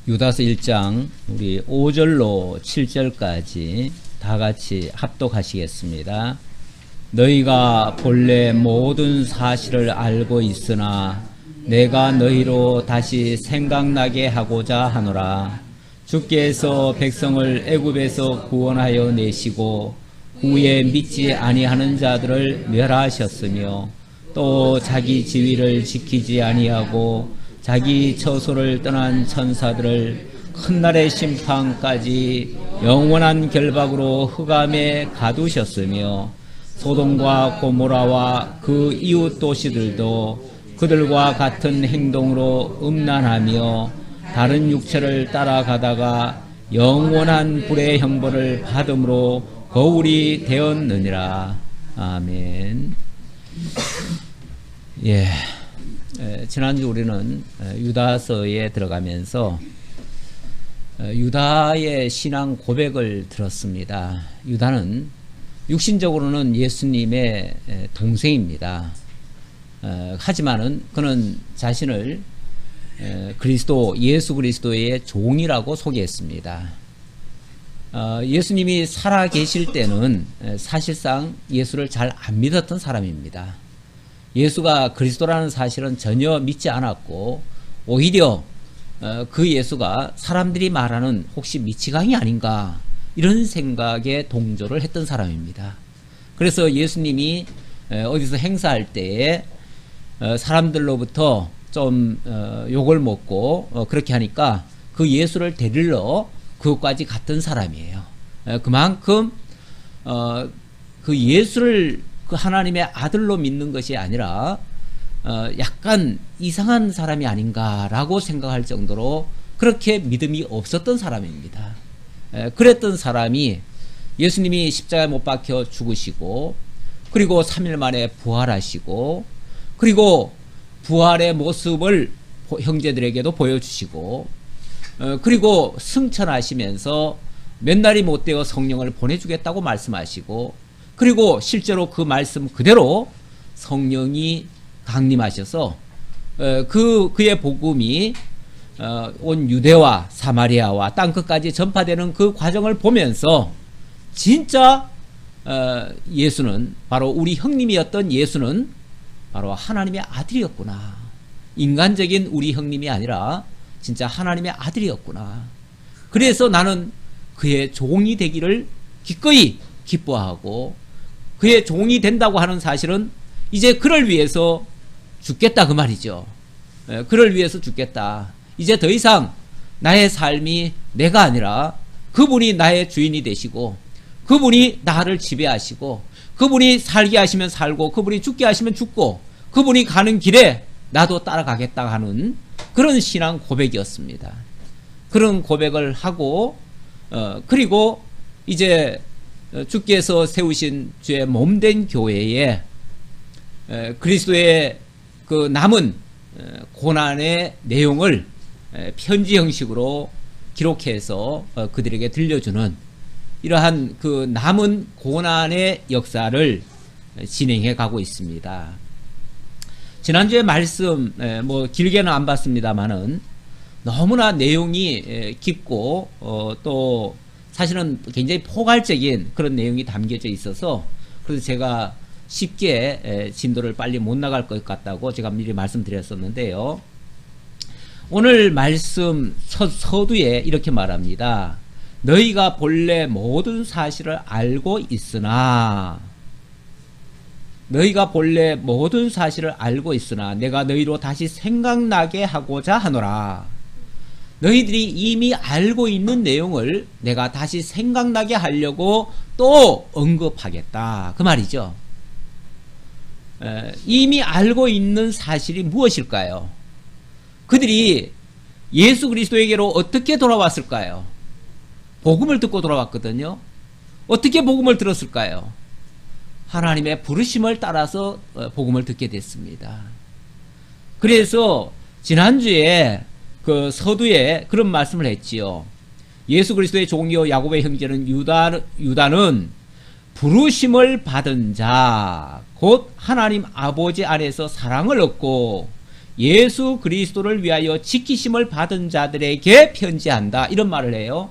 유다서 1장 우리 5절로 7절까지 다 같이 합독하시겠습니다. 너희가 본래 모든 사실을 알고 있으나 내가 너희로 다시 생각나게 하고자 하노라. 주께서 백성을 애굽에서 구원하여 내시고 후에 믿지 아니하는 자들을 멸하셨으며 또 자기 지위를 지키지 아니하고 자기 처소를 떠난 천사들을 큰날의 심판까지 영원한 결박으로 흑암에 가두셨으며 소돔과 고모라와 그 이웃 도시들도 그들과 같은 행동으로 음란하며 다른 육체를 따라가다가 영원한 불의 형벌을 받음으로 거울이 되었느니라. 아멘. 예. 지난주 우리는 유다서에 들어가면서 유다의 신앙 고백을 들었습니다. 유다는 육신적으로는 예수님의 동생입니다. 하지만은 그는 자신을 예수 그리스도의 종이라고 소개했습니다. 예수님이 살아 계실 때는 사실상 예수를 잘 안 믿었던 사람입니다. 예수가 그리스도라는 사실은 전혀 믿지 않았고 오히려 그 예수가 사람들이 말하는 혹시 미치광이 아닌가 이런 생각에 동조를 했던 사람입니다. 그래서 예수님이 어디서 행사할 때에 사람들로부터 좀 욕을 먹고 그렇게 하니까 그 예수를 데리러 그것까지 갔던 사람이에요. 그만큼 그 예수를 그 하나님의 아들로 믿는 것이 아니라 약간 이상한 사람이 아닌가라고 생각할 정도로 그렇게 믿음이 없었던 사람입니다. 그랬던 사람이 예수님이 십자가에 못 박혀 죽으시고 그리고 3일 만에 부활하시고 그리고 부활의 모습을 형제들에게도 보여주시고 그리고 승천하시면서 몇 날이 못 되어 성령을 보내주겠다고 말씀하시고 그리고 실제로 그 말씀 그대로 성령이 강림하셔서 그의 복음이 온 유대와 사마리아와 땅끝까지 전파되는 그 과정을 보면서 진짜 예수는 바로 우리 형님이었던 예수는 바로 하나님의 아들이었구나. 인간적인 우리 형님이 아니라 진짜 하나님의 아들이었구나. 그래서 나는 그의 종이 되기를 기꺼이 기뻐하고 그의 종이 된다고 하는 사실은 이제 그를 위해서 죽겠다 그 말이죠. 그를 위해서 죽겠다. 이제 더 이상 나의 삶이 내가 아니라 그분이 나의 주인이 되시고 그분이 나를 지배하시고 그분이 살게 하시면 살고 그분이 죽게 하시면 죽고 그분이 가는 길에 나도 따라가겠다 하는 그런 신앙 고백이었습니다. 그런 고백을 하고 그리고 이제 주께서 세우신 주의 몸된 교회에 그리스도의 그 남은 고난의 내용을 편지 형식으로 기록해서 그들에게 들려주는 이러한 그 남은 고난의 역사를 진행해 가고 있습니다. 지난주에 말씀 뭐 길게는 안 봤습니다만은 너무나 내용이 깊고 또 사실은 굉장히 포괄적인 그런 내용이 담겨져 있어서 그래서 제가 쉽게 진도를 빨리 못 나갈 것 같다고 제가 미리 말씀드렸었는데요. 오늘 말씀 서두에 이렇게 말합니다. 너희가 본래 모든 사실을 알고 있으나 너희가 본래 모든 사실을 알고 있으나 내가 너희로 다시 생각나게 하고자 하노라. 너희들이 이미 알고 있는 내용을 내가 다시 생각나게 하려고 또 언급하겠다 그 말이죠. 이미 알고 있는 사실이 무엇일까요? 그들이 예수 그리스도에게로 어떻게 돌아왔을까요? 복음을 듣고 돌아왔거든요. 어떻게 복음을 들었을까요? 하나님의 부르심을 따라서 복음을 듣게 됐습니다. 그래서 지난주에 그 서두에 그런 말씀을 했지요. 예수 그리스도의 종이요 야곱의 형제는 유다는 부르심을 받은 자, 곧 하나님 아버지 안에서 사랑을 얻고 예수 그리스도를 위하여 지키심을 받은 자들에게 편지한다. 이런 말을 해요.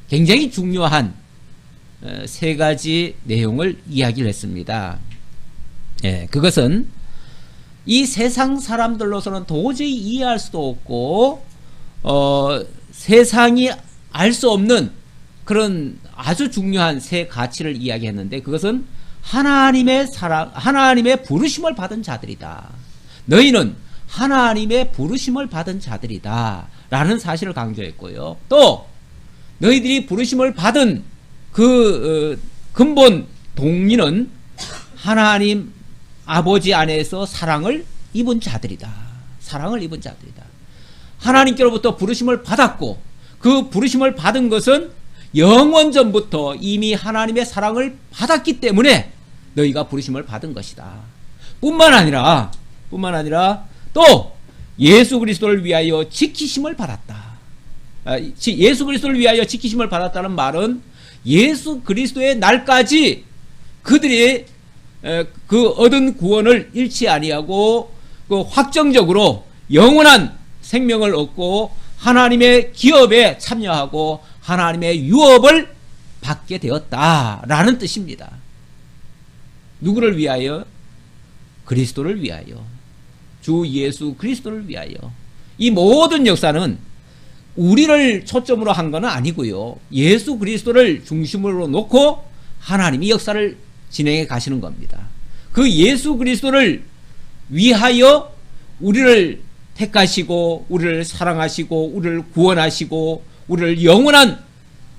굉장히 중요한 세 가지 내용을 이야기를 했습니다. 예, 그것은 이 세상 사람들로서는 도저히 이해할 수도 없고 세상이 알 수 없는 그런 아주 중요한 세 가치를 이야기했는데, 그것은 하나님의 사랑, 하나님의 부르심을 받은 자들이다. 너희는 하나님의 부르심을 받은 자들이다 라는 사실을 강조했고요. 또 너희들이 부르심을 받은 그 근본 동기는 하나님 아버지 안에서 사랑을 입은 자들이다. 사랑을 입은 자들이다. 하나님께로부터 부르심을 받았고, 그 부르심을 받은 것은 영원전부터 이미 하나님의 사랑을 받았기 때문에 너희가 부르심을 받은 것이다. 뿐만 아니라 또 예수 그리스도를 위하여 지키심을 받았다. 예수 그리스도를 위하여 지키심을 받았다는 말은 예수 그리스도의 날까지 그들이 그 얻은 구원을 잃지 아니하고 그 확정적으로 영원한 생명을 얻고 하나님의 기업에 참여하고 하나님의 유업을 받게 되었다라는 뜻입니다. 누구를 위하여? 그리스도를 위하여. 주 예수 그리스도를 위하여. 이 모든 역사는 우리를 초점으로 한 건 아니고요. 예수 그리스도를 중심으로 놓고 하나님이 역사를 진행해 가시는 겁니다. 그 예수 그리스도를 위하여 우리를 택하시고 우리를 사랑하시고 우리를 구원하시고 우리를 영원한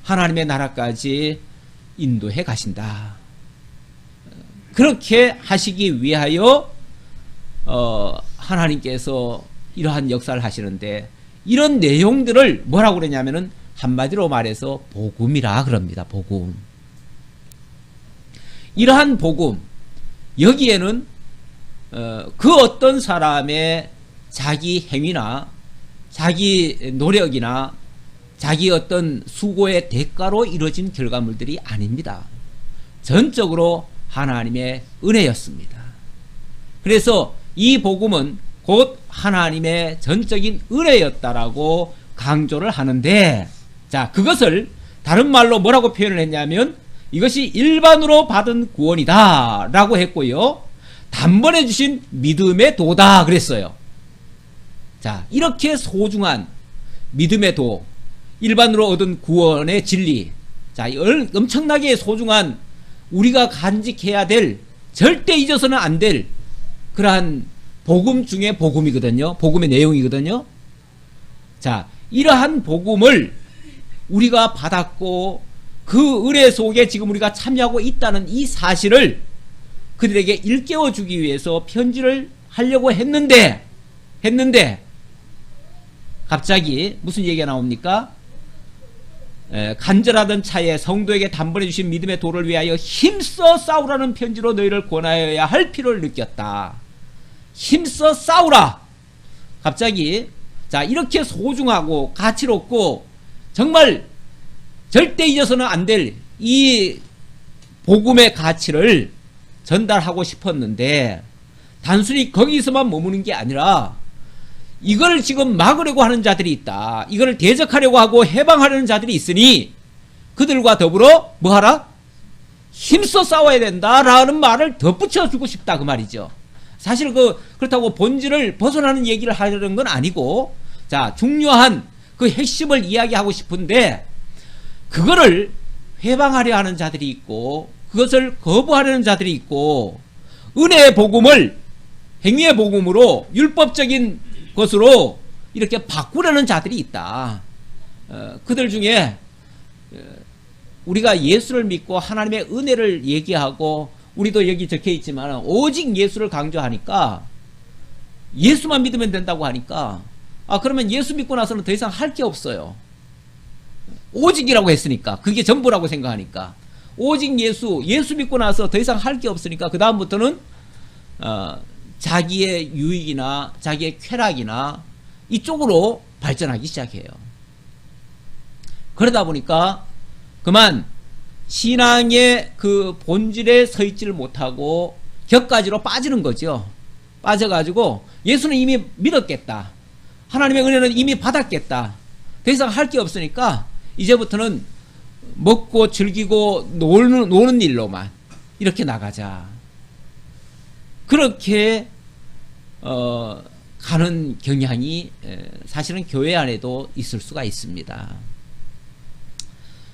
하나님의 나라까지 인도해 가신다. 그렇게 하시기 위하여 하나님께서 이러한 역사를 하시는데, 이런 내용들을 뭐라고 그러냐면은 한마디로 말해서 복음이라 그럽니다. 복음. 이러한 복음, 여기에는 그 어떤 사람의 자기 행위나 자기 노력이나 자기 어떤 수고의 대가로 이루어진 결과물들이 아닙니다. 전적으로 하나님의 은혜였습니다. 그래서 이 복음은 곧 하나님의 전적인 은혜였다라고 강조를 하는데, 자, 그것을 다른 말로 뭐라고 표현을 했냐면 이것이 일반으로 받은 구원이다 라고 했고요, 단번에 주신 믿음의 도다 그랬어요. 자, 이렇게 소중한 믿음의 도, 일반으로 얻은 구원의 진리, 자, 엄청나게 소중한 우리가 간직해야 될, 절대 잊어서는 안 될 그러한 복음 중에 복음이거든요. 복음의 내용이거든요. 자, 이러한 복음을 우리가 받았고 그 은혜 속에 지금 우리가 참여하고 있다는 이 사실을 그들에게 일깨워 주기 위해서 편지를 하려고 했는데 갑자기 무슨 얘기가 나옵니까? 간절하던 차에 성도에게 단번에 주신 믿음의 도를 위하여 힘써 싸우라는 편지로 너희를 권하여야 할 필요를 느꼈다. 힘써 싸우라. 갑자기, 자, 이렇게 소중하고 가치롭고 정말 절대 잊어서는 안 될 이 복음의 가치를 전달하고 싶었는데, 단순히 거기서만 머무는 게 아니라 이걸 지금 막으려고 하는 자들이 있다. 이걸 대적하려고 하고 해방하려는 자들이 있으니 그들과 더불어 뭐하라? 힘써 싸워야 된다라는 말을 덧붙여주고 싶다, 그 말이죠. 사실 그렇다고 본질을 벗어나는 얘기를 하려는 건 아니고, 자, 중요한 그 핵심을 이야기하고 싶은데 그거를 회방하려 하는 자들이 있고 그것을 거부하려는 자들이 있고, 은혜의 복음을 행위의 복음으로 율법적인 것으로 이렇게 바꾸려는 자들이 있다. 그들 중에 우리가 예수를 믿고 하나님의 은혜를 얘기하고, 우리도 여기 적혀 있지만 오직 예수를 강조하니까, 예수만 믿으면 된다고 하니까, 그러면 예수 믿고 나서는 더 이상 할 게 없어요. 오직이라고 했으니까, 그게 전부라고 생각하니까, 오직 예수 믿고 나서 더 이상 할 게 없으니까 그 다음부터는 자기의 유익이나 자기의 쾌락이나 이쪽으로 발전하기 시작해요. 그러다 보니까 그만 신앙의 그 본질에 서 있지를 못하고 격가지로 빠지는 거죠. 빠져가지고 예수는 이미 믿었겠다. 하나님의 은혜는 이미 받았겠다. 더 이상 할 게 없으니까 이제부터는 먹고 즐기고 노는 일로만 이렇게 나가자. 그렇게 가는 경향이 사실은 교회 안에도 있을 수가 있습니다.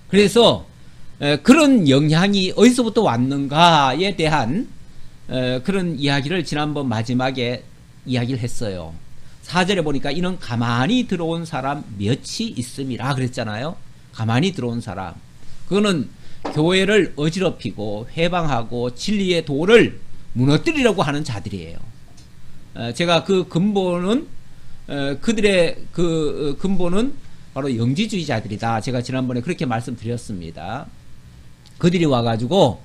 그래서 그런 영향이 어디서부터 왔는가에 대한 그런 이야기를 지난번 마지막에 이야기를 했어요. 4절에 보니까 이는 가만히 들어온 사람 몇이 있음이라 그랬잖아요. 가만히 들어온 사람. 그거는 교회를 어지럽히고 회방하고 진리의 도를 무너뜨리려고 하는 자들이에요. 제가 그 근본은 그들의 그 근본은 바로 영지주의자들이다. 제가 지난번에 그렇게 말씀드렸습니다. 그들이 와가지고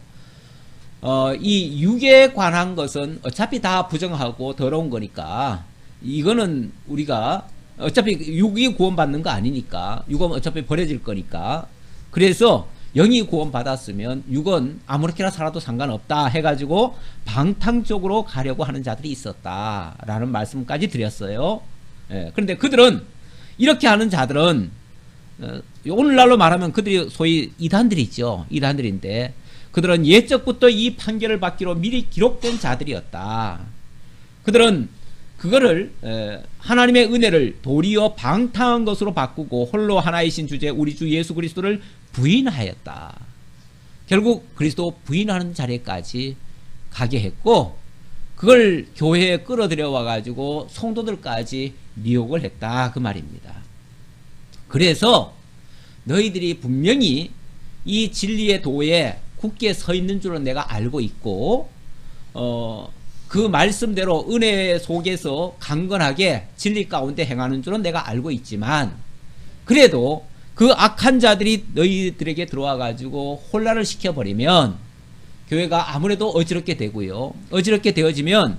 이 육에 관한 것은 어차피 다 부정하고 더러운 거니까 이거는 우리가 어차피 육이 구원받는 거 아니니까 육은 어차피 버려질 거니까 그래서 영이 구원받았으면 육은 아무렇게나 살아도 상관없다 해가지고 방탕적으로 가려고 하는 자들이 있었다라는 말씀까지 드렸어요. 그런데 그들은 이렇게 하는 자들은 오늘날로 말하면 그들이 소위 이단들이 있죠. 이단들인데 그들은 예적부터 이 판결을 받기로 미리 기록된 자들이었다. 그들은 그거를 하나님의 은혜를 도리어 방탕한 것으로 바꾸고 홀로 하나이신 주제 우리 주 예수 그리스도를 부인하였다. 결국 그리스도 부인하는 자리까지 가게 했고 그걸 교회에 끌어들여 와가지고 성도들까지 미혹을 했다 그 말입니다. 그래서 너희들이 분명히 이 진리의 도에 굳게 서 있는 줄은 내가 알고 있고 그 말씀대로 은혜 속에서 강건하게 진리 가운데 행하는 줄은 내가 알고 있지만 그래도 그 악한 자들이 너희들에게 들어와 가지고 혼란을 시켜버리면 교회가 아무래도 어지럽게 되고요. 어지럽게 되어지면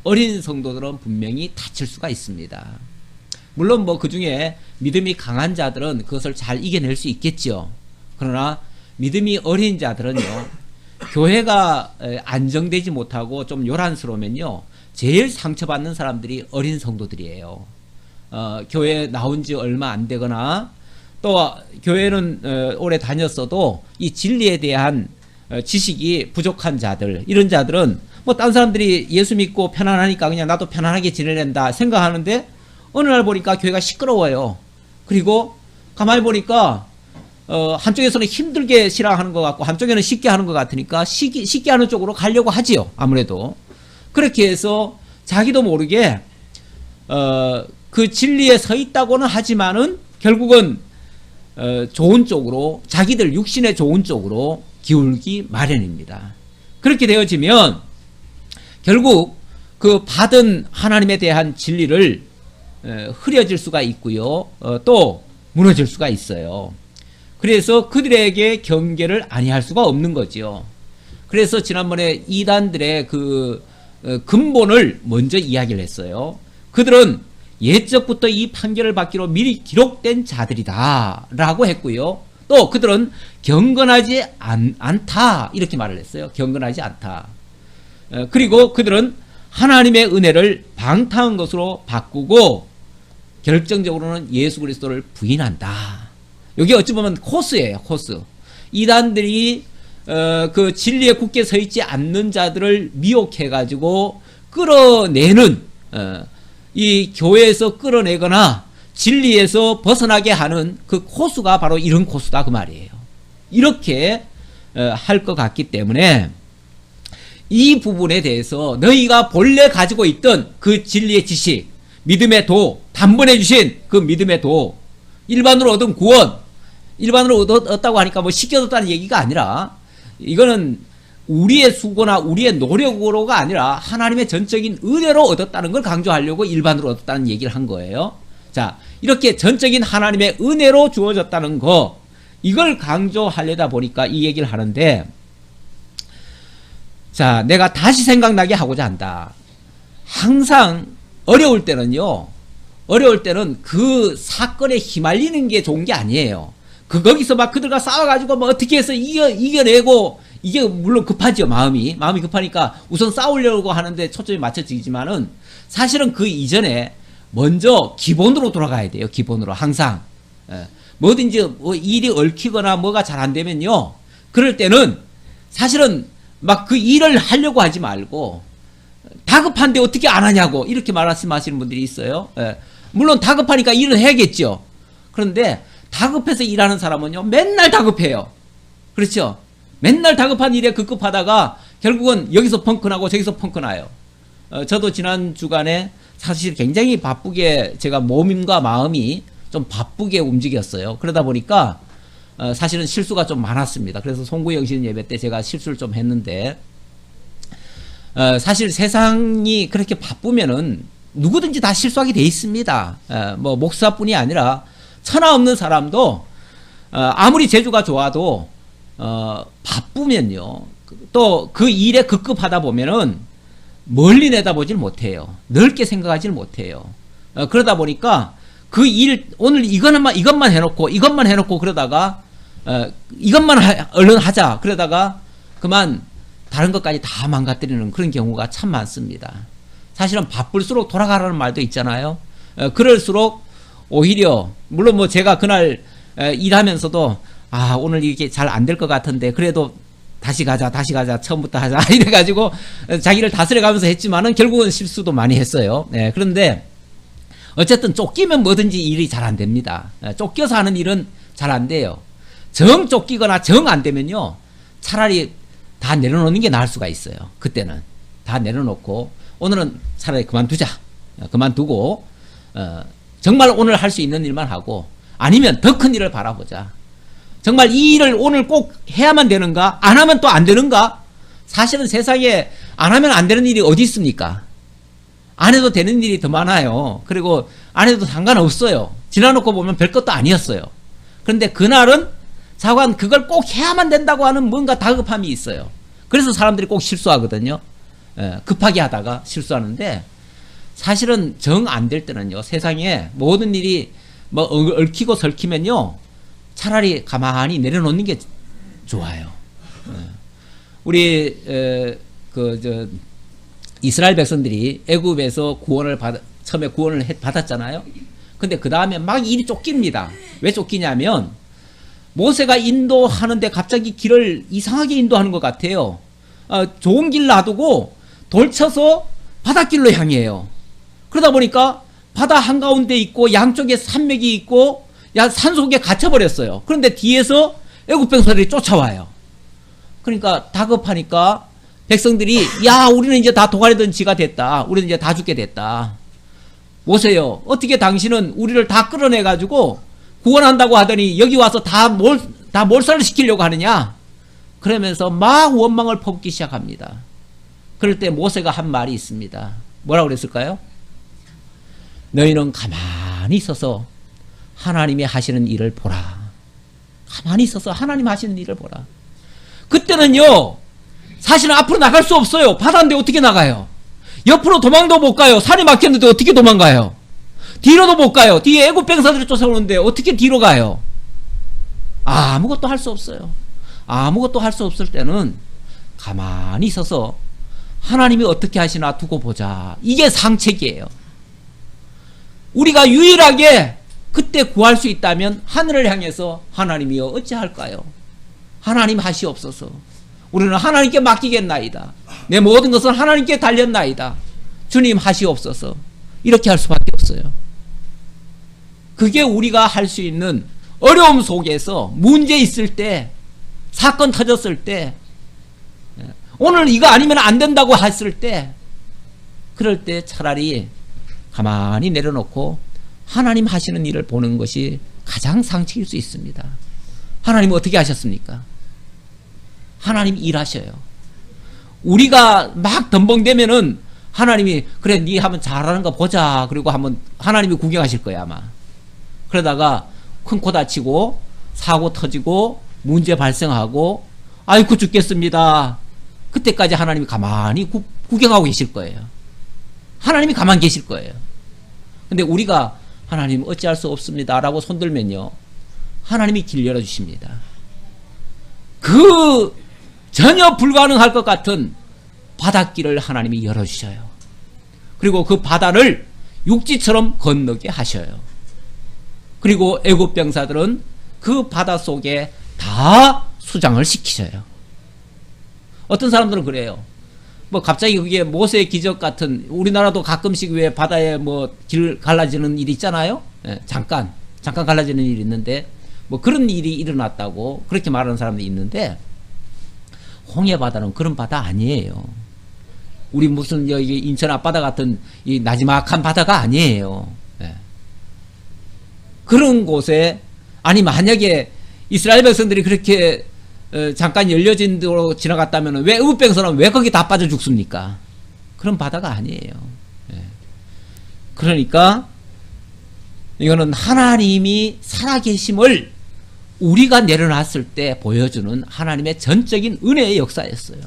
어린 성도들은 분명히 다칠 수가 있습니다. 물론 뭐 그 중에 믿음이 강한 자들은 그것을 잘 이겨낼 수 있겠죠. 그러나 믿음이 어린 자들은요. 교회가 안정되지 못하고 좀 요란스러우면요. 제일 상처받는 사람들이 어린 성도들이에요. 교회에 나온 지 얼마 안 되거나 또 교회는 오래 다녔어도 이 진리에 대한 지식이 부족한 자들 이런 자들은 뭐 딴 사람들이 예수 믿고 편안하니까 그냥 나도 편안하게 지내낸다 생각하는데 어느 날 보니까 교회가 시끄러워요. 그리고 가만히 보니까 한쪽에서는 힘들게 신앙하는 것 같고 한쪽에는 쉽게 하는 것 같으니까 쉽게 하는 쪽으로 가려고 하지요. 아무래도 그렇게 해서 자기도 모르게 그 진리에 서 있다고는 하지만은 결국은 좋은 쪽으로 자기들 육신의 좋은 쪽으로 기울기 마련입니다. 그렇게 되어지면 결국 그 받은 하나님에 대한 진리를 흐려질 수가 있고요. 또 무너질 수가 있어요. 그래서 그들에게 경계를 아니할 수가 없는 거죠. 그래서 지난번에 이단들의 그 근본을 먼저 이야기를 했어요. 그들은 예적부터 이 판결을 받기로 미리 기록된 자들이다 라고 했고요. 또 그들은 경건하지 않다 이렇게 말을 했어요. 경건하지 않다. 그리고 그들은 하나님의 은혜를 방탕한 것으로 바꾸고 결정적으로는 예수 그리스도를 부인한다. 여기 어찌 보면 코스예요. 코스. 이단들이 그 진리에 굳게 서 있지 않는 자들을 미혹해가지고 끌어내는 이 교회에서 끌어내거나 진리에서 벗어나게 하는 그 코스가 바로 이런 코스다 그 말이에요. 이렇게 할 것 같기 때문에 이 부분에 대해서 너희가 본래 가지고 있던 그 진리의 지식, 믿음의 도, 단번에 주신 그 믿음의 도, 일반으로 얻은 구원, 일반으로 얻었다고 하니까 뭐 쉽게 얻었다는 얘기가 아니라 이거는 우리의 수고나 우리의 노력으로가 아니라 하나님의 전적인 은혜로 얻었다는 걸 강조하려고 일반으로 얻었다는 얘기를 한 거예요. 자, 이렇게 전적인 하나님의 은혜로 주어졌다는 거, 이걸 강조하려다 보니까 이 얘기를 하는데, 자, 내가 다시 생각나게 하고자 한다. 항상 어려울 때는요, 어려울 때는 그 사건에 휘말리는 게 좋은 게 아니에요. 거기서 막 그들과 싸워가지고 뭐 어떻게 해서 이겨내고 이게 물론 급하죠, 마음이 급하니까 우선 싸우려고 하는데 초점이 맞춰지지만은 사실은 그 이전에 먼저 기본으로 돌아가야 돼요. 기본으로 항상. 뭐든지 뭐 일이 얽히거나 뭐가 잘 안 되면요, 그럴 때는 사실은 막 그 일을 하려고 하지 말고 다급한데 어떻게 안 하냐고 이렇게 말씀하시는 분들이 있어요. 물론 다급하니까 일을 해야겠죠. 그런데 다급해서 일하는 사람은요, 맨날 다급해요. 그렇죠? 맨날 다급한 일에 급급하다가 결국은 여기서 펑크나고 저기서 펑크나요. 저도 지난 주간에 사실 굉장히 바쁘게 제가 몸과 마음이 좀 바쁘게 움직였어요. 그러다 보니까 사실은 실수가 좀 많았습니다. 그래서 송구영신 예배 때 제가 실수를 좀 했는데, 사실 세상이 그렇게 바쁘면은 누구든지 다 실수하게 돼 있습니다. 뭐 목사뿐이 아니라 천하 없는 사람도 아무리 재주가 좋아도 바쁘면요, 또 그 일에 급급하다 보면은 멀리 내다보질 못해요. 넓게 생각하질 못해요. 그러다 보니까 그 일 오늘 이것만 해놓고 그러다가 이것만 얼른 하자 그러다가 그만 다른 것까지 다 망가뜨리는 그런 경우가 참 많습니다. 사실은 바쁠수록 돌아가라는 말도 있잖아요. 그럴수록 오히려 물론 뭐 제가 그날 일하면서도 오늘 이게 잘 안 될 것 같은데 그래도 다시 가자 처음부터 하자 이래가지고 자기를 다스려가면서 했지만은 결국은 실수도 많이 했어요. 그런데 어쨌든 쫓기면 뭐든지 일이 잘 안 됩니다. 쫓겨서 하는 일은 잘 안 돼요. 정 쫓기거나 정 안 되면요, 차라리 다 내려놓는 게 나을 수가 있어요. 그때는 다 내려놓고 오늘은 차라리 그만두고 정말 오늘 할 수 있는 일만 하고, 아니면 더 큰 일을 바라보자. 정말 이 일을 오늘 꼭 해야만 되는가? 안 하면 또 안 되는가? 사실은 세상에 안 하면 안 되는 일이 어디 있습니까? 안 해도 되는 일이 더 많아요. 그리고 안 해도 상관없어요. 지나놓고 보면 별것도 아니었어요. 그런데 그날은 자관 그걸 꼭 해야만 된다고 하는 뭔가 다급함이 있어요. 그래서 사람들이 꼭 실수하거든요. 급하게 하다가 실수하는데, 사실은 정 안 될 때는요, 세상에 모든 일이 뭐 얽히고 설키면요, 차라리 가만히 내려놓는 게 좋아요. 우리 이스라엘 백성들이 애굽에서 처음에 구원을 받았잖아요. 근데 그 다음에 막 일이 쫓깁니다. 왜 쫓기냐면 모세가 인도하는데 갑자기 길을 이상하게 인도하는 것 같아요. 좋은 길 놔두고 돌쳐서 바닷길로 향해요. 그러다 보니까 바다 한가운데 있고 양쪽에 산맥이 있고 산속에 갇혀버렸어요. 그런데 뒤에서 애굽 백성들이 쫓아와요. 그러니까 다급하니까 백성들이 우리는 이제 다 도가니던 지가 됐다. 우리는 이제 다 죽게 됐다. 모세요, 어떻게 당신은 우리를 다 끌어내가지고 구원한다고 하더니 여기 와서 다 몰살을 시키려고 하느냐? 그러면서 막 원망을 퍼붓기 시작합니다. 그럴 때 모세가 한 말이 있습니다. 뭐라고 그랬을까요? 너희는 가만히 있어서 하나님이 하시는 일을 보라. 가만히 있어서 하나님 하시는 일을 보라. 그때는요, 사실은 앞으로 나갈 수 없어요. 바다인데 어떻게 나가요? 옆으로 도망도 못 가요. 산이 막혔는데 어떻게 도망가요? 뒤로도 못 가요. 뒤에 애굽 병사들이 쫓아오는데 어떻게 뒤로 가요? 아무것도 할 수 없어요. 아무것도 할 수 없을 때는 가만히 있어서 하나님이 어떻게 하시나 두고 보자. 이게 상책이에요. 우리가 유일하게 그때 구할 수 있다면 하늘을 향해서 하나님이여 어찌할까요? 하나님 하시옵소서. 우리는 하나님께 맡기겠나이다. 내 모든 것은 하나님께 달렸나이다. 주님 하시옵소서. 이렇게 할 수밖에 없어요. 그게 우리가 할 수 있는, 어려움 속에서 문제 있을 때, 사건 터졌을 때, 오늘 이거 아니면 안 된다고 했을 때, 그럴 때 차라리 가만히 내려놓고 하나님 하시는 일을 보는 것이 가장 상책일 수 있습니다. 하나님 어떻게 하셨습니까? 하나님 일하셔요. 우리가 막 덤벙대면은 하나님이 그래 네 한번 잘하는 거 보자. 그리고 한번 하나님이 구경하실 거야 아마. 그러다가 큰 코 다치고 사고 터지고 문제 발생하고 아이고 죽겠습니다. 그때까지 하나님이 가만히 구경하고 계실 거예요. 하나님이 가만히 계실 거예요. 근데 우리가 하나님 어찌할 수 없습니다 라고 손들면요, 하나님이 길 열어주십니다. 그 전혀 불가능할 것 같은 바닷길을 하나님이 열어주셔요. 그리고 그 바다를 육지처럼 건너게 하셔요. 그리고 애굽 병사들은 그 바다 속에 다 수장을 시키셔요. 어떤 사람들은 그래요. 뭐 갑자기 그게 모세의 기적 같은, 우리나라도 가끔씩 왜 바다에 뭐 길 갈라지는 일이 있잖아요. 예, 잠깐 갈라지는 일이 있는데 뭐 그런 일이 일어났다고 그렇게 말하는 사람도 있는데, 홍해 바다는 그런 바다 아니에요. 우리 무슨 여기 인천 앞바다 같은 이 나지막한 바다가 아니에요. 예. 그런 곳에, 아니 만약에 이스라엘 백성들이 그렇게 잠깐 열려진 도로 지나갔다면 왜 애굽 백성은 왜 거기 다 빠져 죽습니까? 그런 바다가 아니에요. 예. 그러니까 이거는 하나님이 살아계심을 우리가 내려놨을 때 보여주는 하나님의 전적인 은혜의 역사였어요.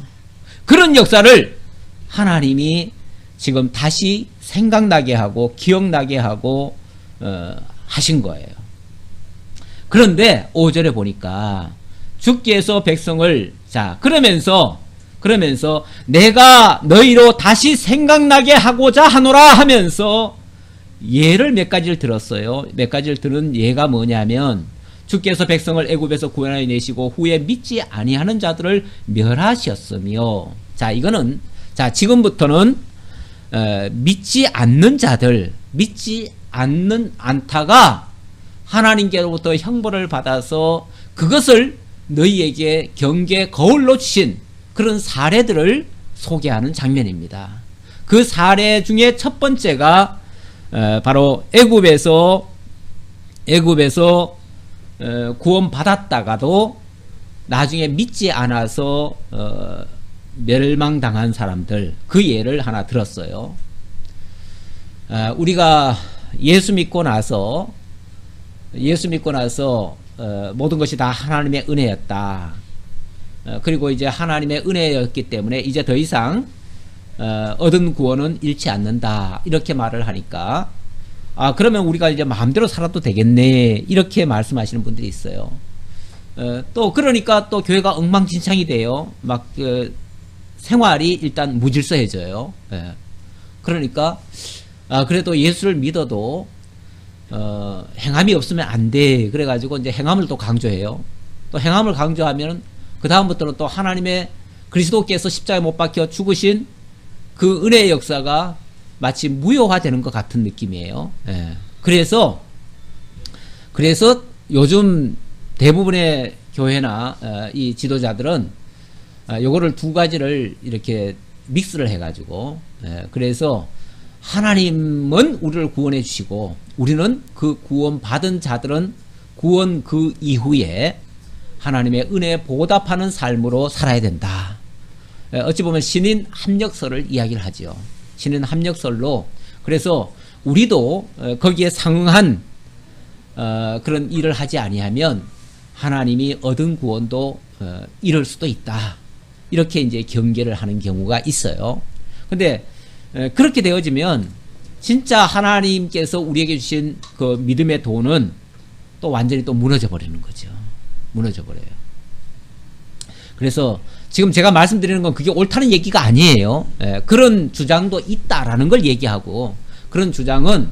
그런 역사를 하나님이 지금 다시 생각나게 하고 기억나게 하고 하신 거예요. 그런데 5절에 보니까 주께서 백성을, 자, 그러면서 내가 너희로 다시 생각나게 하고자 하노라 하면서 예를 몇 가지를 들었어요. 몇 가지를 들은 예가 뭐냐면, 주께서 백성을 애굽에서 구원하여 내시고 후에 믿지 아니하는 자들을 멸하셨으며, 자, 이거는, 자, 지금부터는 믿지 않는 자들, 믿지 않다가 하나님께로부터 형벌을 받아서 그것을 너희에게 경계 거울로 주신 그런 사례들을 소개하는 장면입니다. 그 사례 중에 첫 번째가 바로 애굽에서 구원 받았다가도 나중에 믿지 않아서 멸망당한 사람들, 그 예를 하나 들었어요. 우리가 예수 믿고 나서 모든 것이 다 하나님의 은혜였다. 그리고 이제 하나님의 은혜였기 때문에 이제 더 이상 얻은 구원은 잃지 않는다. 이렇게 말을 하니까, 그러면 우리가 이제 마음대로 살아도 되겠네. 이렇게 말씀하시는 분들이 있어요. 또 그러니까 또 교회가 엉망진창이 돼요. 막 생활이 일단 무질서해져요. 그러니까 그래도 예수를 믿어도 행함이 없으면 안 돼. 그래가지고 이제 행함을 또 강조해요. 또 행함을 강조하면 그 다음부터는 또 하나님의 그리스도께서 십자가에 못 박혀 죽으신 그 은혜의 역사가 마치 무효화되는 것 같은 느낌이에요. 그래서 요즘 대부분의 교회나 이 지도자들은 요거를 두 가지를 이렇게 믹스를 해가지고, 그래서 하나님은 우리를 구원해 주시고 우리는 그 구원 받은 자들은 구원 그 이후에 하나님의 은혜에 보답하는 삶으로 살아야 된다. 어찌 보면 신인 합력설을 이야기를 하죠. 신인 합력설로, 그래서 우리도 거기에 상응한 그런 일을 하지 아니하면 하나님이 얻은 구원도 잃을 수도 있다. 이렇게 이제 경계를 하는 경우가 있어요. 근데 그렇게 되어지면 진짜 하나님께서 우리에게 주신 그 믿음의 돈은 또 완전히 또 무너져 버리는 거죠. 무너져 버려요. 그래서 지금 제가 말씀드리는 건 그게 옳다는 얘기가 아니에요. 그런 주장도 있다라는 걸 얘기하고, 그런 주장은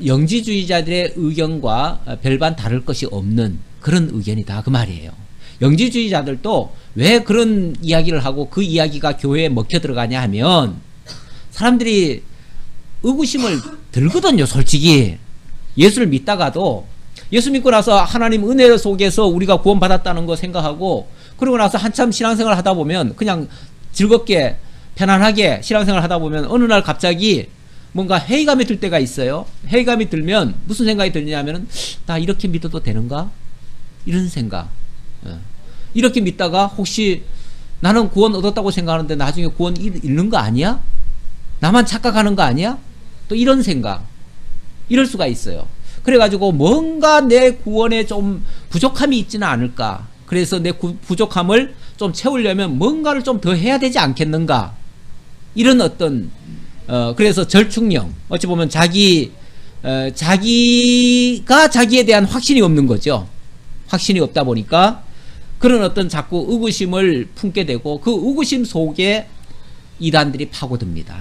영지주의자들의 의견과 별반 다를 것이 없는 그런 의견이다, 그 말이에요. 영지주의자들도 왜 그런 이야기를 하고 그 이야기가 교회에 먹혀 들어가냐 하면, 사람들이 의구심을 들거든요. 솔직히 예수를 믿다가도, 예수 믿고 나서 하나님 은혜 속에서 우리가 구원받았다는 거 생각하고, 그러고 나서 한참 신앙생활 하다 보면 그냥 즐겁게 편안하게 신앙생활 하다 보면 어느 날 갑자기 뭔가 회의감이 들 때가 있어요. 회의감이 들면 무슨 생각이 드냐면은, 나 이렇게 믿어도 되는가? 이런 생각. 이렇게 믿다가 혹시 나는 구원 얻었다고 생각하는데 나중에 구원 잃는 거 아니야? 나만 착각하는 거 아니야? 또 이런 생각. 이럴 수가 있어요. 그래가지고 뭔가 내 구원에 좀 부족함이 있지는 않을까. 그래서 내 부족함을 좀 채우려면 뭔가를 좀 더 해야 되지 않겠는가. 이런 어떤 그래서 절충령. 어찌 보면 자기가 자기에 대한 확신이 없는 거죠. 확신이 없다 보니까 그런 어떤 자꾸 의구심을 품게 되고 그 의구심 속에 이단들이 파고듭니다.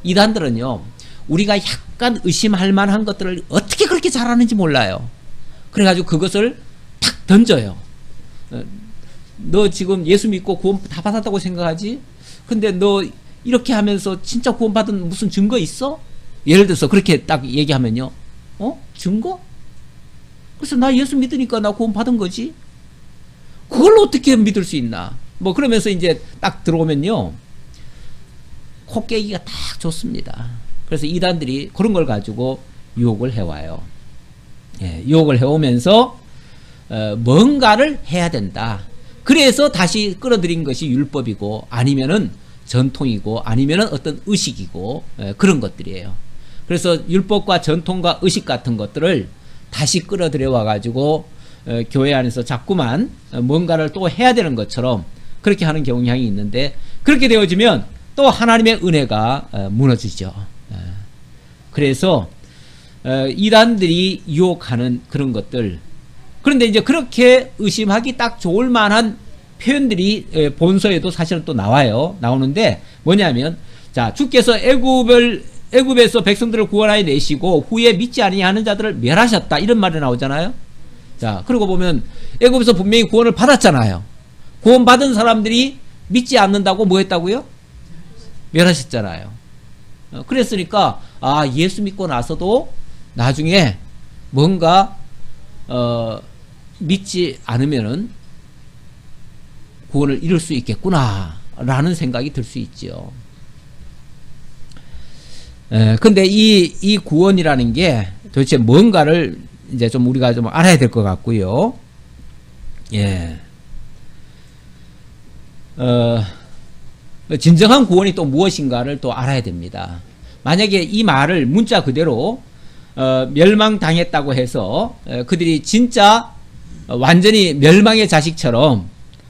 이단들은요, 우리가 약간 의심할 만한 것들을 어떻게 그렇게 잘하는지 몰라요. 그래가지고 그것을 탁 던져요. 너 지금 예수 믿고 구원 다 받았다고 생각하지? 근데 너 이렇게 하면서 진짜 구원 받은 무슨 증거 있어? 예를 들어서 그렇게 딱 얘기하면요, 증거? 그래서 나 예수 믿으니까 나 구원 받은 거지? 그걸 어떻게 믿을 수 있나? 뭐 그러면서 이제 딱 들어오면요, 코 깨기가 딱 좋습니다. 그래서 이단들이 그런 걸 가지고 유혹을 해와요. 예, 유혹을 해오면서 뭔가를 해야 된다. 그래서 다시 끌어들인 것이 율법이고 아니면은 전통이고 아니면은 어떤 의식이고 그런 것들이에요. 그래서 율법과 전통과 의식 같은 것들을 다시 끌어들여 와가지고 교회 안에서 자꾸만 뭔가를 또 해야 되는 것처럼 그렇게 하는 경향이 있는데, 그렇게 되어지면 또 하나님의 은혜가 무너지죠. 그래서 이단들이 유혹하는 그런 것들, 그런데 이제 그렇게 의심하기 딱 좋을 만한 표현들이 본서에도 사실은 또 나오는데 뭐냐면, 자, 주께서 애굽에서 백성들을 구원하여 내시고 후에 믿지 아니하는 자들을 멸하셨다, 이런 말이 나오잖아요. 자, 그리고 보면 애굽에서 분명히 구원을 받았잖아요. 구원 받은 사람들이 믿지 않는다고 뭐 했다고요? 멸하셨잖아요. 그랬으니까 예수 믿고 나서도 나중에 뭔가 믿지 않으면은 구원을 이룰 수 있겠구나 라는 생각이 들 수 있죠. 근데 이 구원이라는 게 도대체 뭔가를 이제 좀 우리가 좀 알아야 될 것 같고요. 예. 진정한 구원이 또 무엇인가를 또 알아야 됩니다. 만약에 이 말을 문자 그대로 멸망당했다고 해서 그들이 진짜 완전히 멸망의 자식처럼